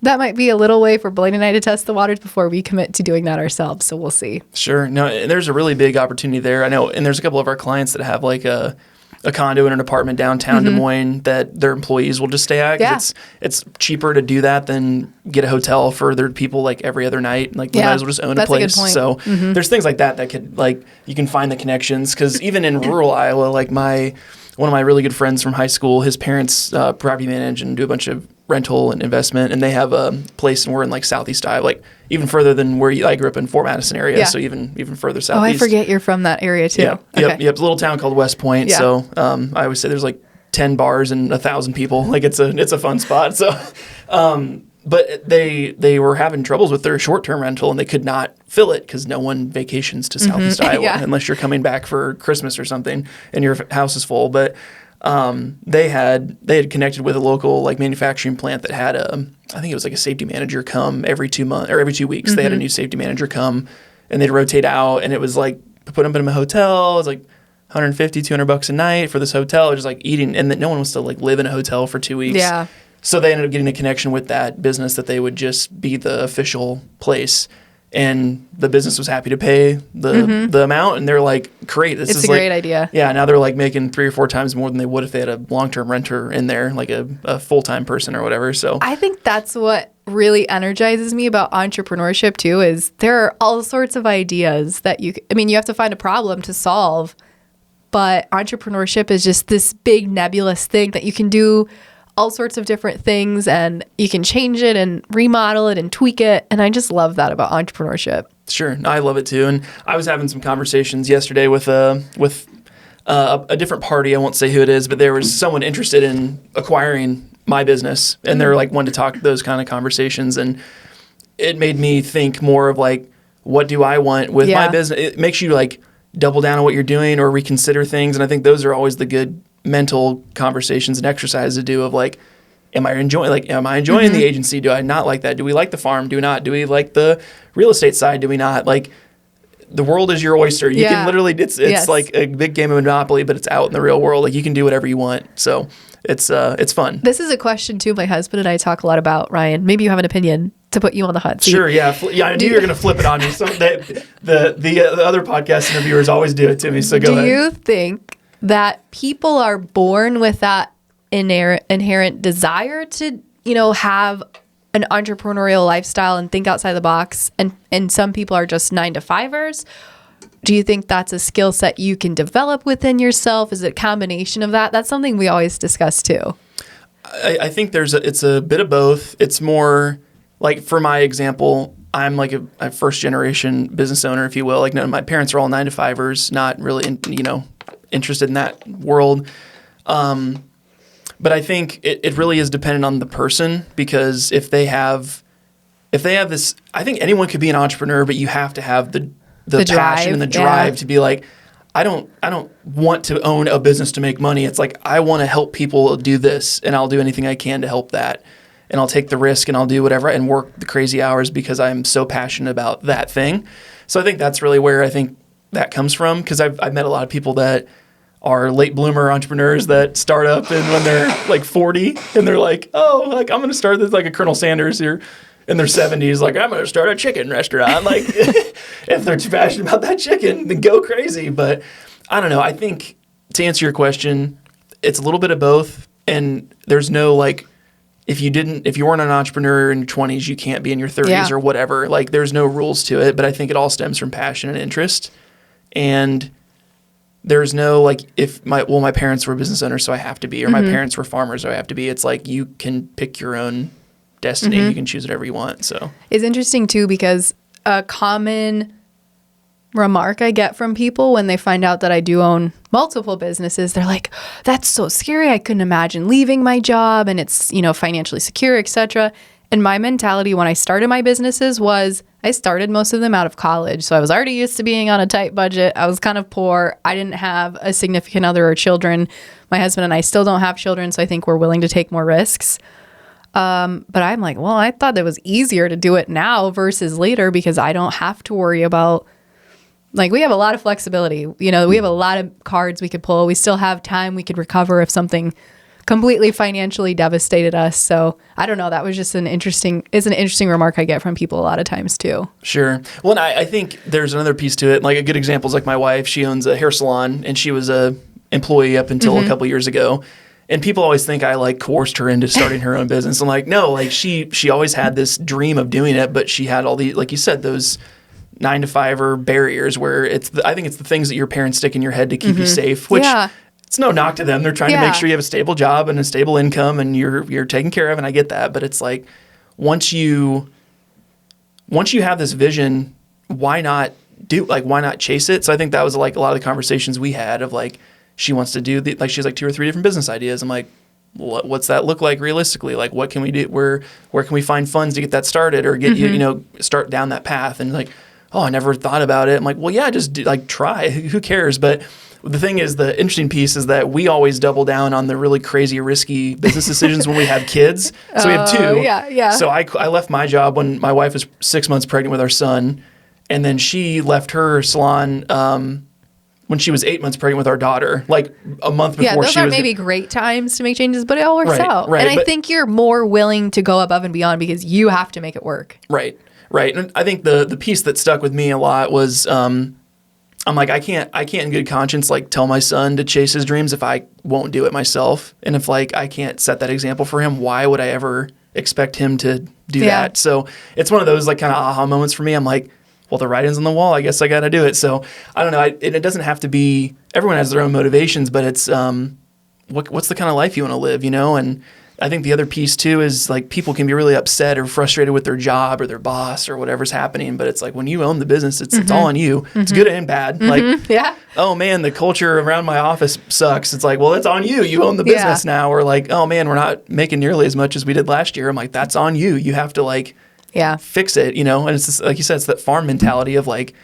that might be a little way for Blaine and I to test the waters before we commit to doing that ourselves. So we'll see. Sure. No, and there's a really big opportunity there. I know, and there's a couple of our clients that have like a condo and an apartment downtown Des Moines that their employees will just stay at. 'Cause it's cheaper to do that than get a hotel for their people like every other night. Like, you might as well just own a place. A good point. So there's things like that could, like, you can find the connections. Because even in rural Iowa, like one of my really good friends from high school, his parents property manage and do a bunch of rental and investment, and they have a place, and we're in like Southeast Iowa, like even further than where I grew up in Fort Madison area, so even further southeast. Oh, I forget you're from that area too. Yeah, okay. Yep. It's a little town called West Point. Yeah. So I always say there's like 10 bars and 1,000 people. Like it's a fun spot. So, but they were having troubles with their short-term rental, and they could not fill it because no one vacations to Southeast Iowa unless you're coming back for Christmas or something, and your house is full. But they had connected with a local like manufacturing plant that had I think it was like a safety manager come every 2 months or every 2 weeks. They had a new safety manager come, and they'd rotate out, and it was like put them in a hotel. It was like $150-$200 a night for this hotel, just like eating, and that no one wants to like live in a hotel for 2 weeks. Yeah. So they ended up getting a connection with that business that they would just be the official place. And the business was happy to pay the amount, and they're like, "Great, this is a great idea." Yeah, now they're like making 3 or 4 times more than they would if they had a long-term renter in there, like a full-time person or whatever. So I think that's what really energizes me about entrepreneurship too. Is there are all sorts of ideas that you have to find a problem to solve, but entrepreneurship is just this big nebulous thing that you can do all sorts of different things, and you can change it and remodel it and tweak it. And I just love that about entrepreneurship. Sure. I love it too. And I was having some conversations yesterday with a different party. I won't say who it is, but there was someone interested in acquiring my business, and they're like wanting to talk those kind of conversations. And it made me think more of like, what do I want with my business? It makes you like double down on what you're doing or reconsider things. And I think those are always the good mental conversations and exercises to do of like, am I enjoying the agency? Do I not like that? Do we like the farm? Do we not? Do we like the real estate side? Do we not? Like, the world is your oyster. You can literally, it's like a big game of Monopoly, but it's out in the real world. Like, you can do whatever you want. So it's fun. This is a question too my husband and I talk a lot about, Ryan. Maybe you have an opinion to put you on the hot seat. Sure, yeah. I knew you were going to flip it on me. So the other podcast interviewers always do it to me, so go ahead. Do you think that people are born with that inherent desire to, have an entrepreneurial lifestyle and think outside the box, and some people are just 9-to-5ers? Do you think that's a skill set you can develop within yourself? Is it a combination of that? That's something we always discuss too. I think it's a bit of both. It's more like, for my example, I'm like a first generation business owner, if you will. Like, no, my parents are all 9-to-5ers, not really, interested in that world. But I think it really is dependent on the person, because if they have this, I think anyone could be an entrepreneur, but you have to have the passion and the drive to be like, I don't want to own a business to make money. It's like, I want to help people do this, and I'll do anything I can to help that. And I'll take the risk, and I'll do whatever and work the crazy hours because I'm so passionate about that thing. So I think that's really where I think that comes from, because I've met a lot of people that are late bloomer entrepreneurs that start up and when they're like 40, and they're like, oh, like, I'm going to start this, like a Colonel Sanders here in their 70s, like, I'm going to start a chicken restaurant. Like, if they're too passionate about that chicken, then go crazy. But I don't know. I think, to answer your question, it's a little bit of both. And there's no like, if you weren't an entrepreneur in your 20s, you can't be in your 30s or whatever. Like, there's no rules to it. But I think it all stems from passion and interest. And there's no like, my parents were business owners, so I have to be, or my parents were farmers, so I have to be. It's like, you can pick your own destiny. You can choose whatever you want. So it's interesting too, because a common remark I get from people when they find out that I do own multiple businesses, they're like, that's so scary. I couldn't imagine leaving my job, and it's, financially secure, etc. And my mentality when I started my businesses was, I started most of them out of college. So I was already used to being on a tight budget. I was kind of poor. I didn't have a significant other or children. My husband and I still don't have children, so I think we're willing to take more risks. But I'm like, well, I thought it was easier to do it now versus later, because I don't have to worry about, like, we have a lot of flexibility. We have a lot of cards we could pull. We still have time. We could recover if something completely financially devastated us. So I don't know. That was just an interesting remark I get from people a lot of times too. Sure. Well, and I think there's another piece to it. Like a good example is like my wife, she owns a hair salon and she was a employee up until a couple years ago. And people always think I like coerced her into starting her own business. I'm like, no, like she always had this dream of doing it, but she had all the, like you said, those 9-to-5 barriers where I think it's the things that your parents stick in your head to keep you safe, which it's no knock to them. They're trying to make sure you have a stable job and a stable income and you're taken care of. And I get that. But it's like, once you have this vision, why not chase it? So I think that was like a lot of the conversations we had of like, she wants to do she has like 2 or 3 different business ideas. I'm like, what's that look like realistically? Like, what can we do? Where can we find funds to get that started or get start down that path? And like, oh, I never thought about it. I'm like, well, yeah, just try. Who cares? But the thing is, the interesting piece is that we always double down on the really crazy, risky business decisions when we have kids. So we have 2. Yeah. So I left my job when my wife was 6 months pregnant with our son, and then she left her salon when she was 8 months pregnant with our daughter, like a month before those she are was... maybe great times to make changes, but it all works out. Right, and I think you're more willing to go above and beyond because you have to make it work. Right. And I think the piece that stuck with me a lot was I'm like, I can't in good conscience like tell my son to chase his dreams if I won't do it myself. And if like I can't set that example for him, why would I ever expect him to do that? So it's one of those like kind of aha moments for me. I'm like, well, the writing's on the wall. I guess I got to do it. So I don't know. It doesn't have to be, everyone has their own motivations, but it's what's the kind of life you want to live, And I think the other piece too is like people can be really upset or frustrated with their job or their boss or whatever's happening. But it's like when you own the business, it's all on you. It's good and bad. Like, oh man, the culture around my office sucks. It's like, well, it's on you. You own the business now. Or like, oh man, we're not making nearly as much as we did last year. I'm like, that's on you. You have to like fix it, And it's just, like you said, it's that farm mentality of like,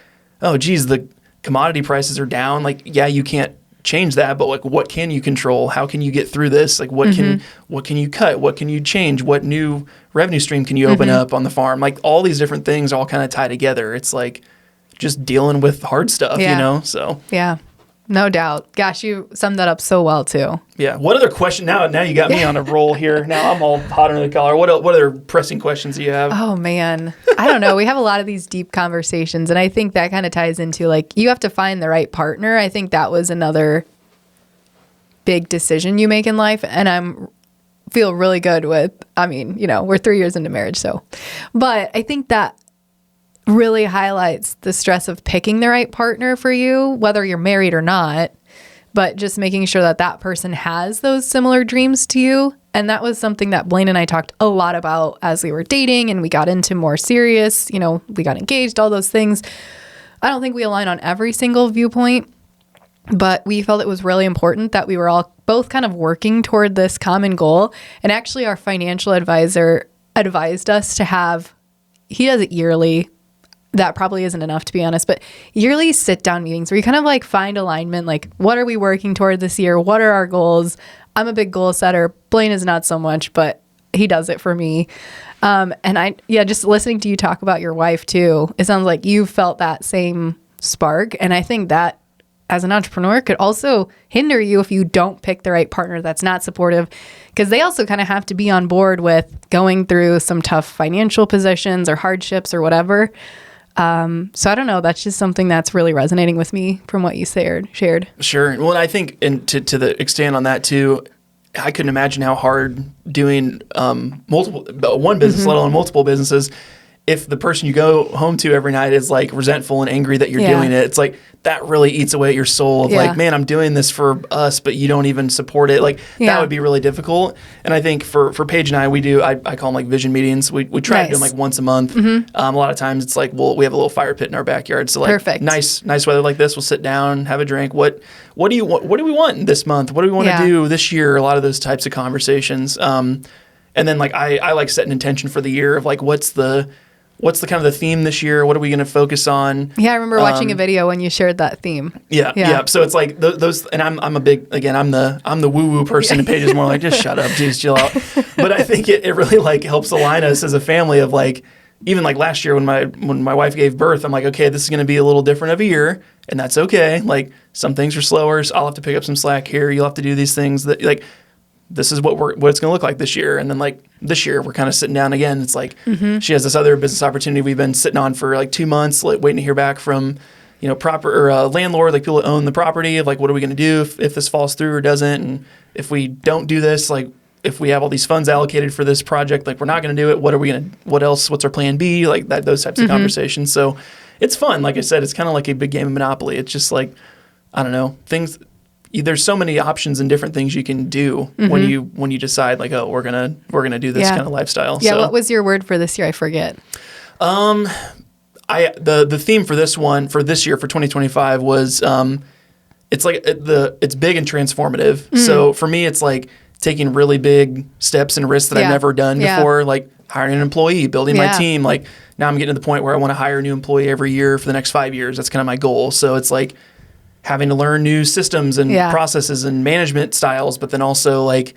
oh geez, the commodity prices are down. Like, yeah, you can't change that, but like, what can you control? How can you get through this? Like, what can you cut? What can you change? What new revenue stream can you open up on the farm? Like all these different things all kind of tie together. It's like just dealing with hard stuff, So no doubt. Gosh, you summed that up so well too. Yeah. What other question? Now you got me on a roll here. Now I'm all hot under the collar. What other pressing questions do you have? Oh man, I don't know. We have a lot of these deep conversations, and I think that kind of ties into like you have to find the right partner. I think that was another big decision you make in life, and feel really good with. I mean, we're 3 years into marriage, but I think that really highlights the stress of picking the right partner for you, whether you're married or not, but just making sure that person has those similar dreams to you. And that was something that Blaine and I talked a lot about as we were dating and we got into more serious, we got engaged, all those things. I don't think we align on every single viewpoint, but we felt it was really important that we were all both kind of working toward this common goal. And actually our financial advisor advised us to have, he does it yearly. That probably isn't enough, to be honest, but yearly sit-down meetings where you kind of like find alignment, like what are we working toward this year? What are our goals? I'm a big goal setter. Blaine is not so much, but he does it for me. And just listening to you talk about your wife too, it sounds like you felt that same spark. And I think that as an entrepreneur could also hinder you if you don't pick the right partner that's not supportive, because they also kind of have to be on board with going through some tough financial positions or hardships or whatever. So I don't know. That's just something that's really resonating with me from what you shared. Sure. Well, I think, and to the extent on that too, I couldn't imagine how hard doing one business, let alone multiple businesses, if the person you go home to every night is like resentful and angry that you're doing it. It's like that really eats away at your soul of like, man, I'm doing this for us, but you don't even support it. Like that would be really difficult. And I think for Paige and I call them like vision meetings. We try to do them like once a month. A lot of times it's like, well, we have a little fire pit in our backyard. So like perfect. Nice weather like this, we'll sit down, have a drink. What do you want? What do we want this month? What do we want to do this year? A lot of those types of conversations. And then like, I like set an intention for the year of like, what's the kind of the theme this year? What are we going to focus on? Yeah, I remember watching a video when you shared that theme. Yeah. So it's like those, and I'm a big, again, I'm the woo-woo person, and Paige is more like, just shut up, geez, chill out. But I think it really like helps align us as a family of like, even like last year when my wife gave birth, I'm like, okay, this is going to be a little different of a year, and that's okay. Like some things are slower, so I'll have to pick up some slack here. You'll have to do these things that like, this is what it's going to look like this year. And then like this year, we're kind of sitting down again. It's like she has this other business opportunity we've been sitting on for like 2 months, like waiting to hear back from, landlord, like people that own the property, of like, what are we going to do if this falls through or doesn't? And if we don't do this, like if we have all these funds allocated for this project, like we're not going to do it. What else? What's our plan B? Like that, those types of conversations. So it's fun. Like I said, it's kind of like a big game of Monopoly. It's just like, I don't know, there's so many options and different things you can do when you decide like, oh, we're gonna do this kind of lifestyle. Yeah. So, what was your word for this year? I forget. The theme for this year for 2025 was it's big and transformative. So for me, it's like taking really big steps and risks that I've never done before, like hiring an employee, building my team. Like now I'm getting to the point where I want to hire a new employee every year for the next 5 years. That's kind of my goal. So it's like having to learn new systems and processes and management styles, but then also like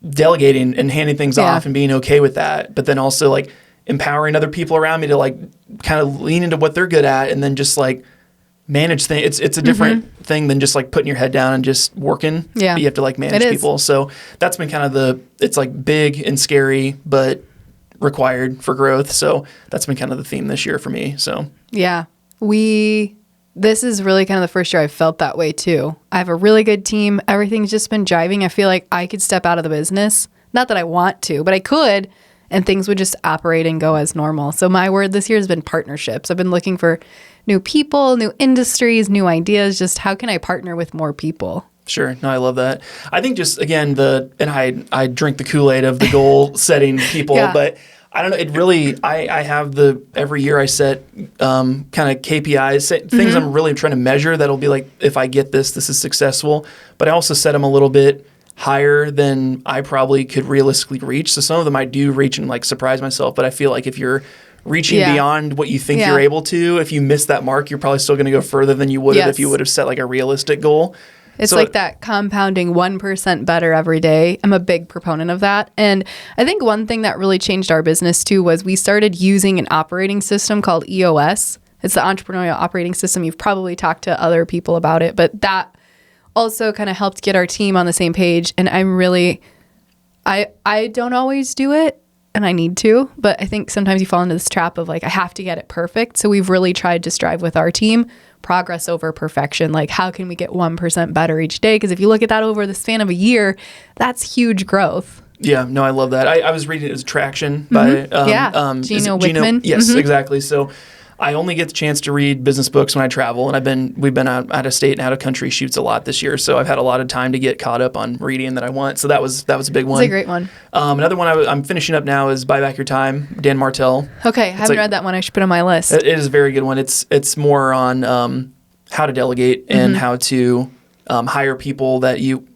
delegating and handing things off and being okay with that. But then also like empowering other people around me to like kind of lean into what they're good at and then just like manage things. It's a different thing than just like putting your head down and just working. Yeah. You have to like manage people. So that's been kind of it's like big and scary, but required for growth. So that's been kind of the theme this year for me. So yeah, this is really kind of the first year I've felt that way too. I have a really good team. Everything's just been jiving. I feel like I could step out of the business. Not that I want to, but I could, and things would just operate and go as normal. So my word this year has been partnerships. I've been looking for new people, new industries, new ideas. Just how can I partner with more people? Sure. No, I love that. I think just, again, I drink the Kool-Aid of the goal setting people, but I don't know. It really, I have every year I set kind of KPIs, things I'm really trying to measure that'll be like, if I get this is successful. But I also set them a little bit higher than I probably could realistically reach. So some of them I do reach and like surprise myself. But I feel like if you're reaching beyond what you think you're able to, if you miss that mark, you're probably still going to go further than you would have if you would have set like a realistic goal. It's like that compounding 1% better every day. I'm a big proponent of that. And I think one thing that really changed our business too was we started using an operating system called EOS. It's the entrepreneurial operating system. You've probably talked to other people about it, but that also kind of helped get our team on the same page. And I'm really, I don't always do it and I need to, but I think sometimes you fall into this trap of like, I have to get it perfect. So we've really tried to strive with our team progress over perfection. Like, how can we get 1% better each day? Because if you look at that over the span of a year, that's huge growth. Yeah, no, I love that. I was reading it as Traction by Gino Wickman. Yes, exactly. So I only get the chance to read business books when I travel, and we've been out of state and out of country shoots a lot this year. So I've had a lot of time to get caught up on reading that I want. So that was a big one. It's a great one. Another one I'm finishing up now is Buy Back Your Time, Dan Martell. Okay, I haven't read that one. I should put on my list. It is a very good one. It's more on how to delegate and how to hire people that you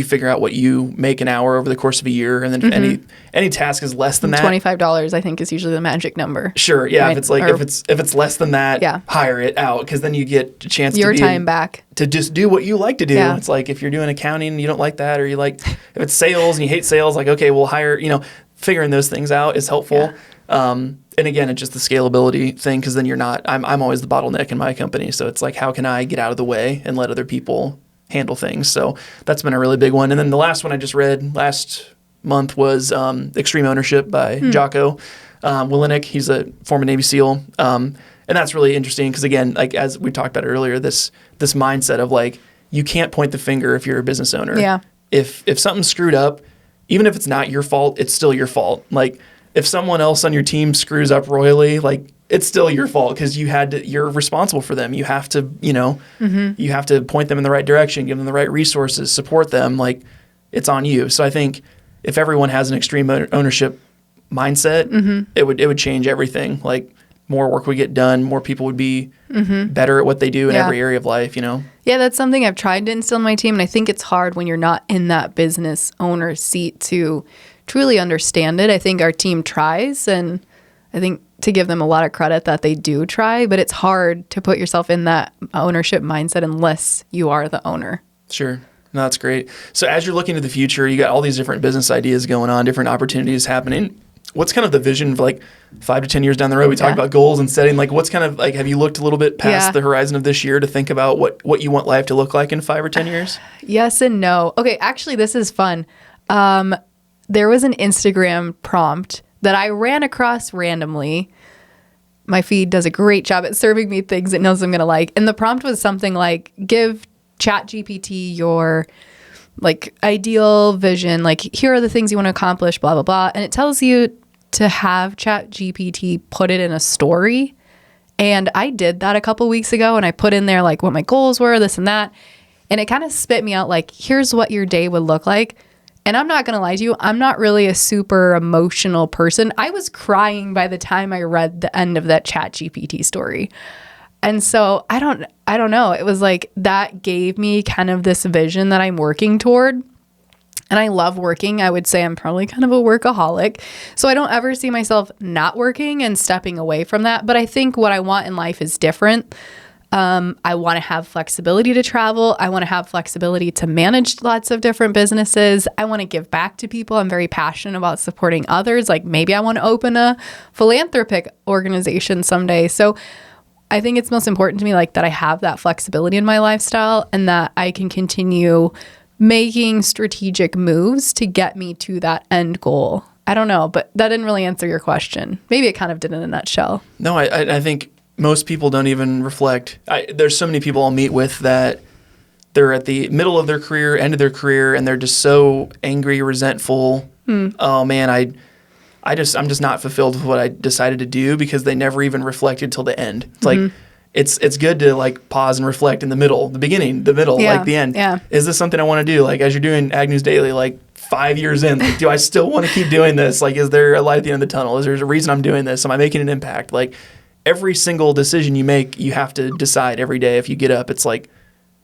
figure out what you make an hour over the course of a year, and then any task is less than that. $25, I think, is usually the magic number. Sure, yeah. Right? If it's less than that, hire it out, because then you get a chance your time back to just do what you like to do. Yeah. It's like if you're doing accounting and you don't like that, or you like if it's sales and you hate sales, like okay, we'll hire. Figuring those things out is helpful. Yeah. And again, it's just the scalability thing, because then you're not. I'm always the bottleneck in my company, so it's like how can I get out of the way and let other people handle things. So that's been a really big one. And then the last one I just read last month was Extreme Ownership by Jocko Willenick. He's a former Navy SEAL. And that's really interesting because, again, like as we talked about earlier, this mindset of like, you can't point the finger if you're a business owner. Yeah. If something's screwed up, even if it's not your fault, it's still your fault. Like if someone else on your team screws up royally, like it's still your fault because you're responsible for them. You have to, you have to point them in the right direction, give them the right resources, support them. Like it's on you. So I think if everyone has an extreme ownership mindset, it would change everything. Like more work would get done, more people would be better at what they do in every area of life, Yeah, that's something I've tried to instill in my team. And I think it's hard when you're not in that business owner seat to truly understand it. I think our team tries, and I think to give them a lot of credit that they do try, but it's hard to put yourself in that ownership mindset unless you are the owner. Sure. No, that's great. So as you're looking to the future, you got all these different business ideas going on, different opportunities happening. what's kind of the vision for like 5 to 10 years down the road? We talked about goals and setting, like what's kind of like, have you looked a little bit past the horizon of this year to think about what you want life to look like in 5 or 10 years? Yes and no. Okay, actually, this is fun. There was an Instagram prompt that I ran across randomly. My feed does a great job at serving me things it knows I'm going to like. And the prompt was something like, give ChatGPT your like ideal vision, like here are the things you want to accomplish, blah, blah, blah. And it tells you to have ChatGPT put it in a story. And I did that a couple weeks ago, and I put in there like what my goals were, this and that. And it kind of spit me out like, here's what your day would look like. And I'm not going to lie to you, I'm not really a super emotional person. I was crying by the time I read the end of that ChatGPT story. And so I don't know. It was like that gave me kind of this vision that I'm working toward. And I love working. I would say I'm probably kind of a workaholic. So I don't ever see myself not working and stepping away from that. But I think what I want in life is different. I want to have flexibility to travel. I want to have flexibility to manage lots of different businesses. I want to give back to people. I'm very passionate about supporting others. Like maybe I want to open a philanthropic organization someday. So I think it's most important to me like that I have that flexibility in my lifestyle and that I can continue making strategic moves to get me to that end goal. I don't know, but that didn't really answer your question. Maybe it kind of did in a nutshell. No, I think most people don't even reflect. There's so many people I'll meet with that they're at the middle of their career, end of their career, and they're just so angry, resentful. Oh man, I'm just not fulfilled with what I decided to do because they never even reflected till the end. It's like, it's good to like pause and reflect in the middle, the beginning, the middle, like the end. Yeah. Is this something I want to do? Like as you're doing Ag News Daily, like 5 years in, like, do I still want to keep doing this? Like, is there a light at the end of the tunnel? Is there a reason I'm doing this? Am I making an impact? Like every single decision you make, you have to decide every day. If you get up, it's like,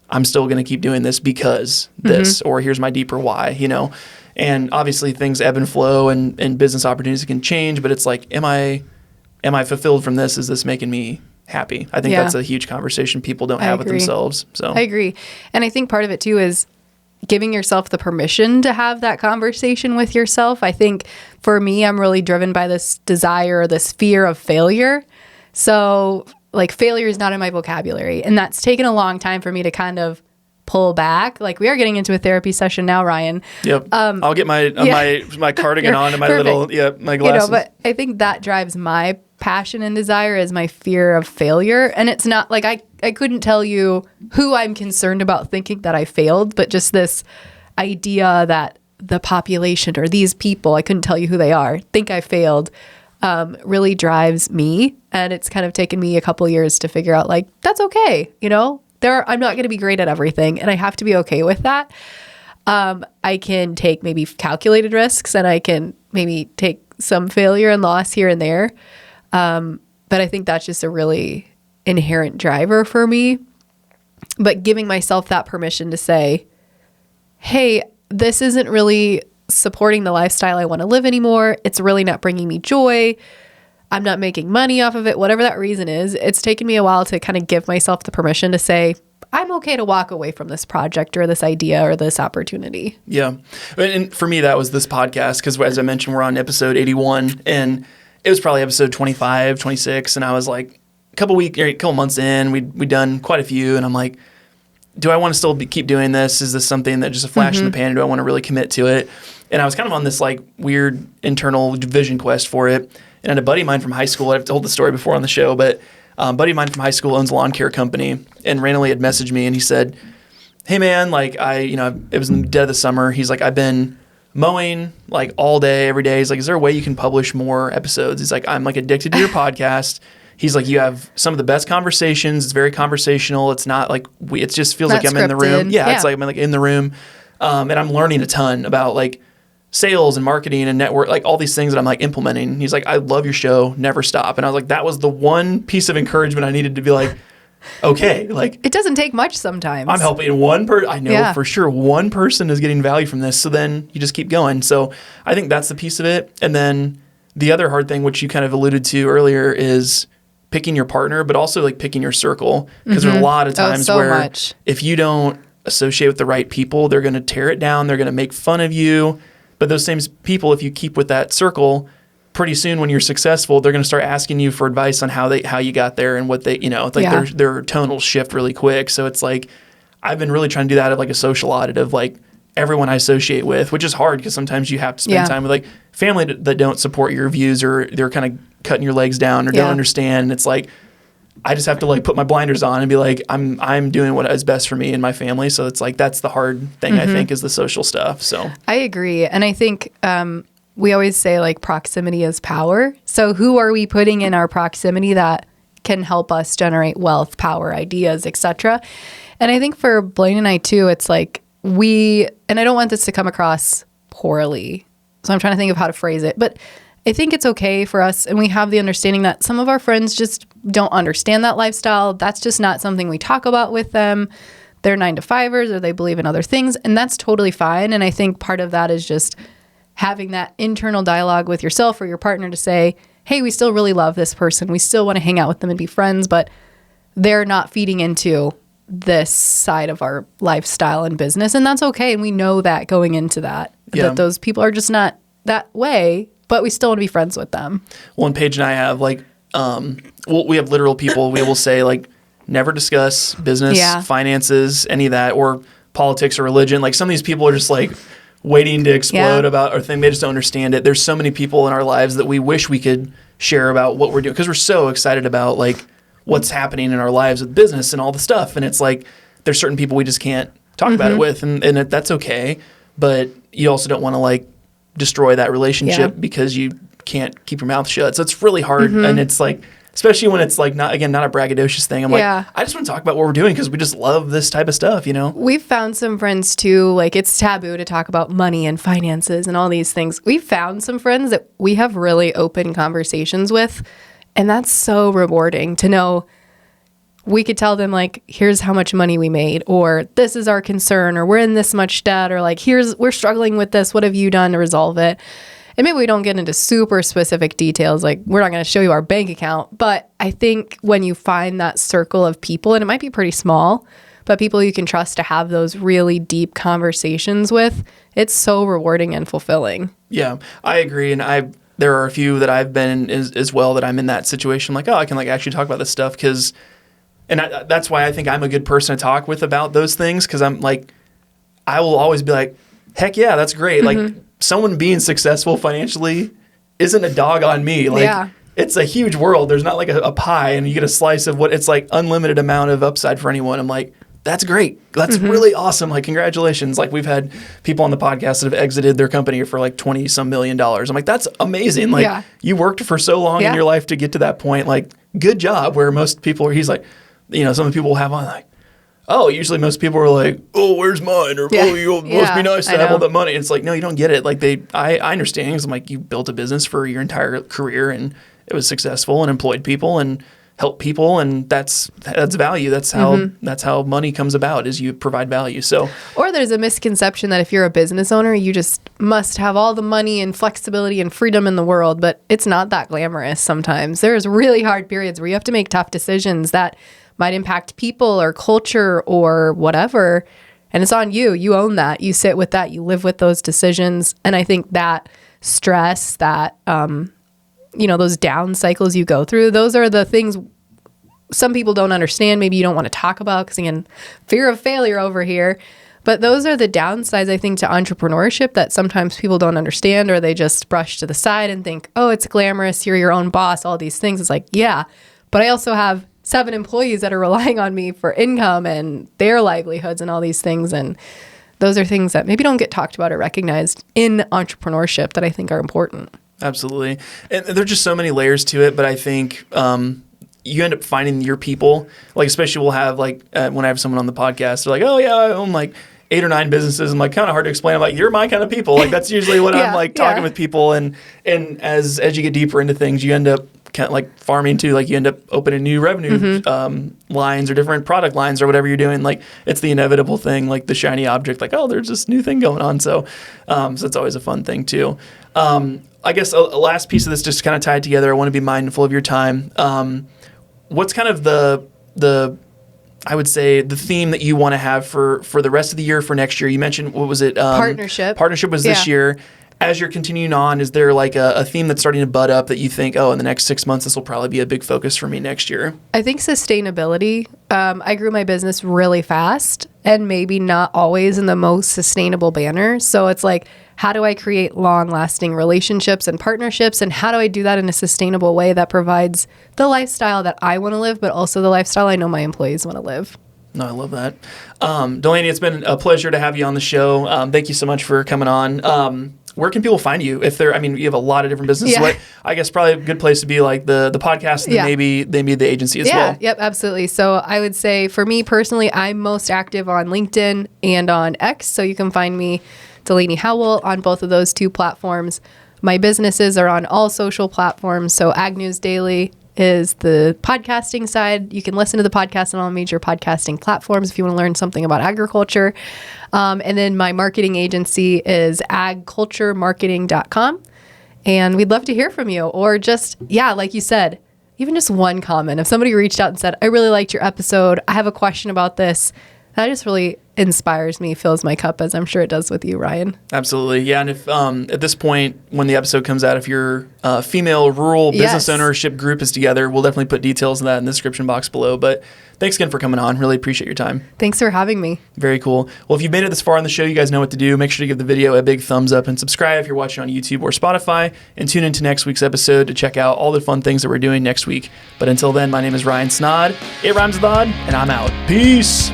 I'm still going to keep doing this because this, or here's my deeper why, you know? And obviously things ebb and flow and business opportunities can change, but it's like, am I fulfilled from this? Is this making me happy? I think that's a huge conversation people don't have with themselves. So I agree. And I think part of it too is giving yourself the permission to have that conversation with yourself. I think for me, I'm really driven by this desire, this fear of failure. So like failure is not in my vocabulary. And that's taken a long time for me to kind of pull back. Like we are getting into a therapy session now, Ryan. Yep. I'll get my cardigan on and my my glasses. You know, but I think that drives my passion and desire is my fear of failure. And it's not like I couldn't tell you who I'm concerned about thinking that I failed, but just this idea that the population or these people, I couldn't tell you who they are, think I failed, really drives me. And it's kind of taken me a couple years to figure out like, that's okay. You know, I'm not going to be great at everything and I have to be okay with that. I can take maybe calculated risks and I can maybe take some failure and loss here and there. But I think that's just a really inherent driver for me. But giving myself that permission to say, hey, this isn't really supporting the lifestyle I want to live anymore. It's really not bringing me joy. I'm not making money off of it, whatever that reason is. It's taken me a while to kind of give myself the permission to say, I'm okay to walk away from this project or this idea or this opportunity. Yeah. And for me, that was this podcast because as I mentioned, we're on episode 81 and it was probably episode 25, 26. And I was like a couple months in, we'd done quite a few. And I'm like, do I want to still keep doing this? Is this something that just a flash in the pan? Or do I want to really commit to it? And I was kind of on this like weird internal vision quest for it. And I had a buddy of mine from high school, I've told the story before on the show, but a buddy of mine from high school owns a lawn care company and randomly had messaged me and he said, hey man, like it was in the dead of the summer. He's like, I've been mowing like all day, every day. He's like, is there a way you can publish more episodes? He's like, I'm like addicted to your podcast. He's like, you have some of the best conversations. It's very conversational. It's not like it just feels not like I'm in the room. Yeah, it's like I'm like in the room. And I'm learning a ton about like sales and marketing and network, like all these things that I'm like implementing. He's like, I love your show, never stop. And I was like, that was the one piece of encouragement I needed to be like, okay, like it doesn't take much sometimes. I'm helping one person. I know for sure one person is getting value from this. So then you just keep going. So I think that's the piece of it. And then the other hard thing, which you kind of alluded to earlier, is picking your partner, but also like picking your circle. Because there's a lot of times where if you don't associate with the right people, they're going to tear it down. They're going to make fun of you. But those same people, if you keep with that circle, pretty soon when you're successful, they're going to start asking you for advice on how you got there and what they, it's like their tone will shift really quick. So it's like, I've been really trying to do that at like a social audit of like everyone I associate with, which is hard because sometimes you have to spend time with like family that don't support your views, or they're kind of cutting your legs down or don't understand. And it's like, I just have to like put my blinders on and be like, I'm doing what is best for me and my family. So it's like, that's the hard thing, I think, is the social stuff. So I agree. And I think, we always say like proximity is power. So who are we putting in our proximity that can help us generate wealth, power, ideas, etc. And I think for Blaine and I too, it's like and I don't want this to come across poorly, so I'm trying to think of how to phrase it, but I think it's okay for us, and we have the understanding that some of our friends just don't understand that lifestyle. That's just not something we talk about with them. They're 9-to-5ers, or they believe in other things, and that's totally fine. And I think part of that is just having that internal dialogue with yourself or your partner to say, hey, we still really love this person. We still want to hang out with them and be friends, but they're not feeding into this side of our lifestyle and business. And that's okay. And we know that going into that those people are just not that way, but we still want to be friends with them. Well, and Paige and I have like, we have literal people. We will say like, never discuss business, finances, any of that, or politics or religion. Like some of these people are just like, waiting to explode about or thing. They just don't understand it. There's so many people in our lives that we wish we could share about what we're doing because we're so excited about like what's happening in our lives with business and all the stuff. And it's like there's certain people we just can't talk about it with, and that's okay. But you also don't want to like destroy that relationship because you can't keep your mouth shut. So it's really hard, and it's like, especially when it's like not a braggadocious thing. I'm like, I just want to talk about what we're doing because we just love this type of stuff, We've found some friends too, like it's taboo to talk about money and finances and all these things. We've found some friends that we have really open conversations with, and that's so rewarding to know we could tell them like, here's how much money we made, or this is our concern, or we're in this much debt, or like, we're struggling with this. What have you done to resolve it? And maybe we don't get into super specific details, like we're not going to show you our bank account. But I think when you find that circle of people, and it might be pretty small, but people you can trust to have those really deep conversations with, it's so rewarding and fulfilling. Yeah, I agree. And there are a few that I've been in as well that I'm in that situation, like, oh, I can like actually talk about this stuff because, that's why I think I'm a good person to talk with about those things, because I'm like, I will always be like, heck yeah, that's great. Like, someone being successful financially isn't a dog on me. Like, it's a huge world. There's not like a pie and you get a slice of what it's like unlimited amount of upside for anyone. I'm like, that's great. That's really awesome. Like, congratulations. Like, we've had people on the podcast that have exited their company for like $20-some million. I'm like, that's amazing. Like, you worked for so long in your life to get to that point. Like, good job. Where most people he's like, some of the people will have on like, oh, usually most people are like, oh, where's mine? Or, oh, you must be nice to have all that money. It's like, no, you don't get it. Like I understand, because I'm like, you built a business for your entire career and it was successful and employed people and helped people, and that's value. That's how money comes about, is you provide value. So, or there's a misconception that if you're a business owner, you just must have all the money and flexibility and freedom in the world, but it's not that glamorous sometimes. There's really hard periods where you have to make tough decisions that might impact people or culture or whatever. And it's on you. You own that. You sit with that. You live with those decisions. And I think that stress, that, those down cycles you go through, those are the things some people don't understand. Maybe you don't want to talk about because, again, fear of failure over here. But those are the downsides, I think, to entrepreneurship that sometimes people don't understand, or they just brush to the side and think, oh, it's glamorous. You're your own boss, all these things. It's like, yeah, but I also have 7 employees that are relying on me for income and their livelihoods and all these things. And those are things that maybe don't get talked about or recognized in entrepreneurship that I think are important. Absolutely. And there are just so many layers to it, but I think you end up finding your people. Like, especially we'll have like, when I have someone on the podcast, they're like, oh yeah, I own like 8 or 9 businesses. I'm like, kind of hard to explain. I'm like, you're my kind of people. Like, that's usually what I'm like talking with people. And as you get deeper into things, you end up kind of like farming too. Like, you end up opening new revenue lines or different product lines or whatever you're doing. Like, it's the inevitable thing, like the shiny object, like, oh, there's this new thing going on. So it's always a fun thing too. I guess a last piece of this, just kind of tied together, I want to be mindful of your time. What's kind of the I would say the theme that you want to have for the rest of the year, for next year? You mentioned, what was it? Partnership. Partnership was this year. as you're continuing on, is there like a theme that's starting to bud up that you think, oh, in the next 6 months, this will probably be a big focus for me next year? I think sustainability. I grew my business really fast and maybe not always in the most sustainable manner. So it's like, how do I create long-lasting relationships and partnerships? And how do I do that in a sustainable way that provides the lifestyle that I want to live, but also the lifestyle I know my employees want to live? No, I love that. Delaney, it's been a pleasure to have you on the show. Thank you so much for coming on. Where can people find you? If they're, I mean, you have a lot of different businesses. Yeah. I guess probably a good place to be like the podcast and then maybe the agency as well. Yep, absolutely. So I would say for me personally, I'm most active on LinkedIn and on X. So you can find me, Delaney Howell, on both of those two platforms. My businesses are on all social platforms. So Ag News Daily is the podcasting side. You can listen to the podcast on all major podcasting platforms if you want to learn something about agriculture. And then my marketing agency is agculturemarketing.com. And we'd love to hear from you, or just, like you said, even just one comment. If somebody reached out and said, I really liked your episode, I have a question about this, that just really inspires me, fills my cup, as I'm sure it does with you, Ryan. Absolutely. Yeah. And if at this point, when the episode comes out, if your female rural business ownership group is together, we'll definitely put details of that in the description box below. But thanks again for coming on. Really appreciate your time. Thanks for having me. Very cool. Well, if you've made it this far on the show, you guys know what to do. Make sure to give the video a big thumbs up and subscribe if you're watching on YouTube or Spotify, and tune into next week's episode to check out all the fun things that we're doing next week. But until then, my name is Ryan Snod. It rhymes with odd, and I'm out. Peace.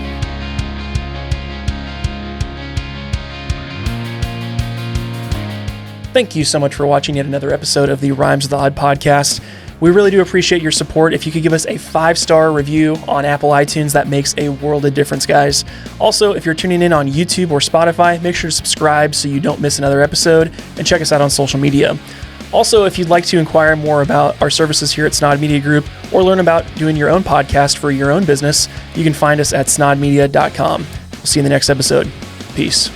Thank you so much for watching yet another episode of the Rhymes with Odd podcast. We really do appreciate your support. If you could give us a 5-star review on Apple iTunes, that makes a world of difference, guys. Also, if you're tuning in on YouTube or Spotify, make sure to subscribe so you don't miss another episode, and check us out on social media. Also, if you'd like to inquire more about our services here at Snod Media Group, or learn about doing your own podcast for your own business, you can find us at snodmedia.com. We'll see you in the next episode. Peace.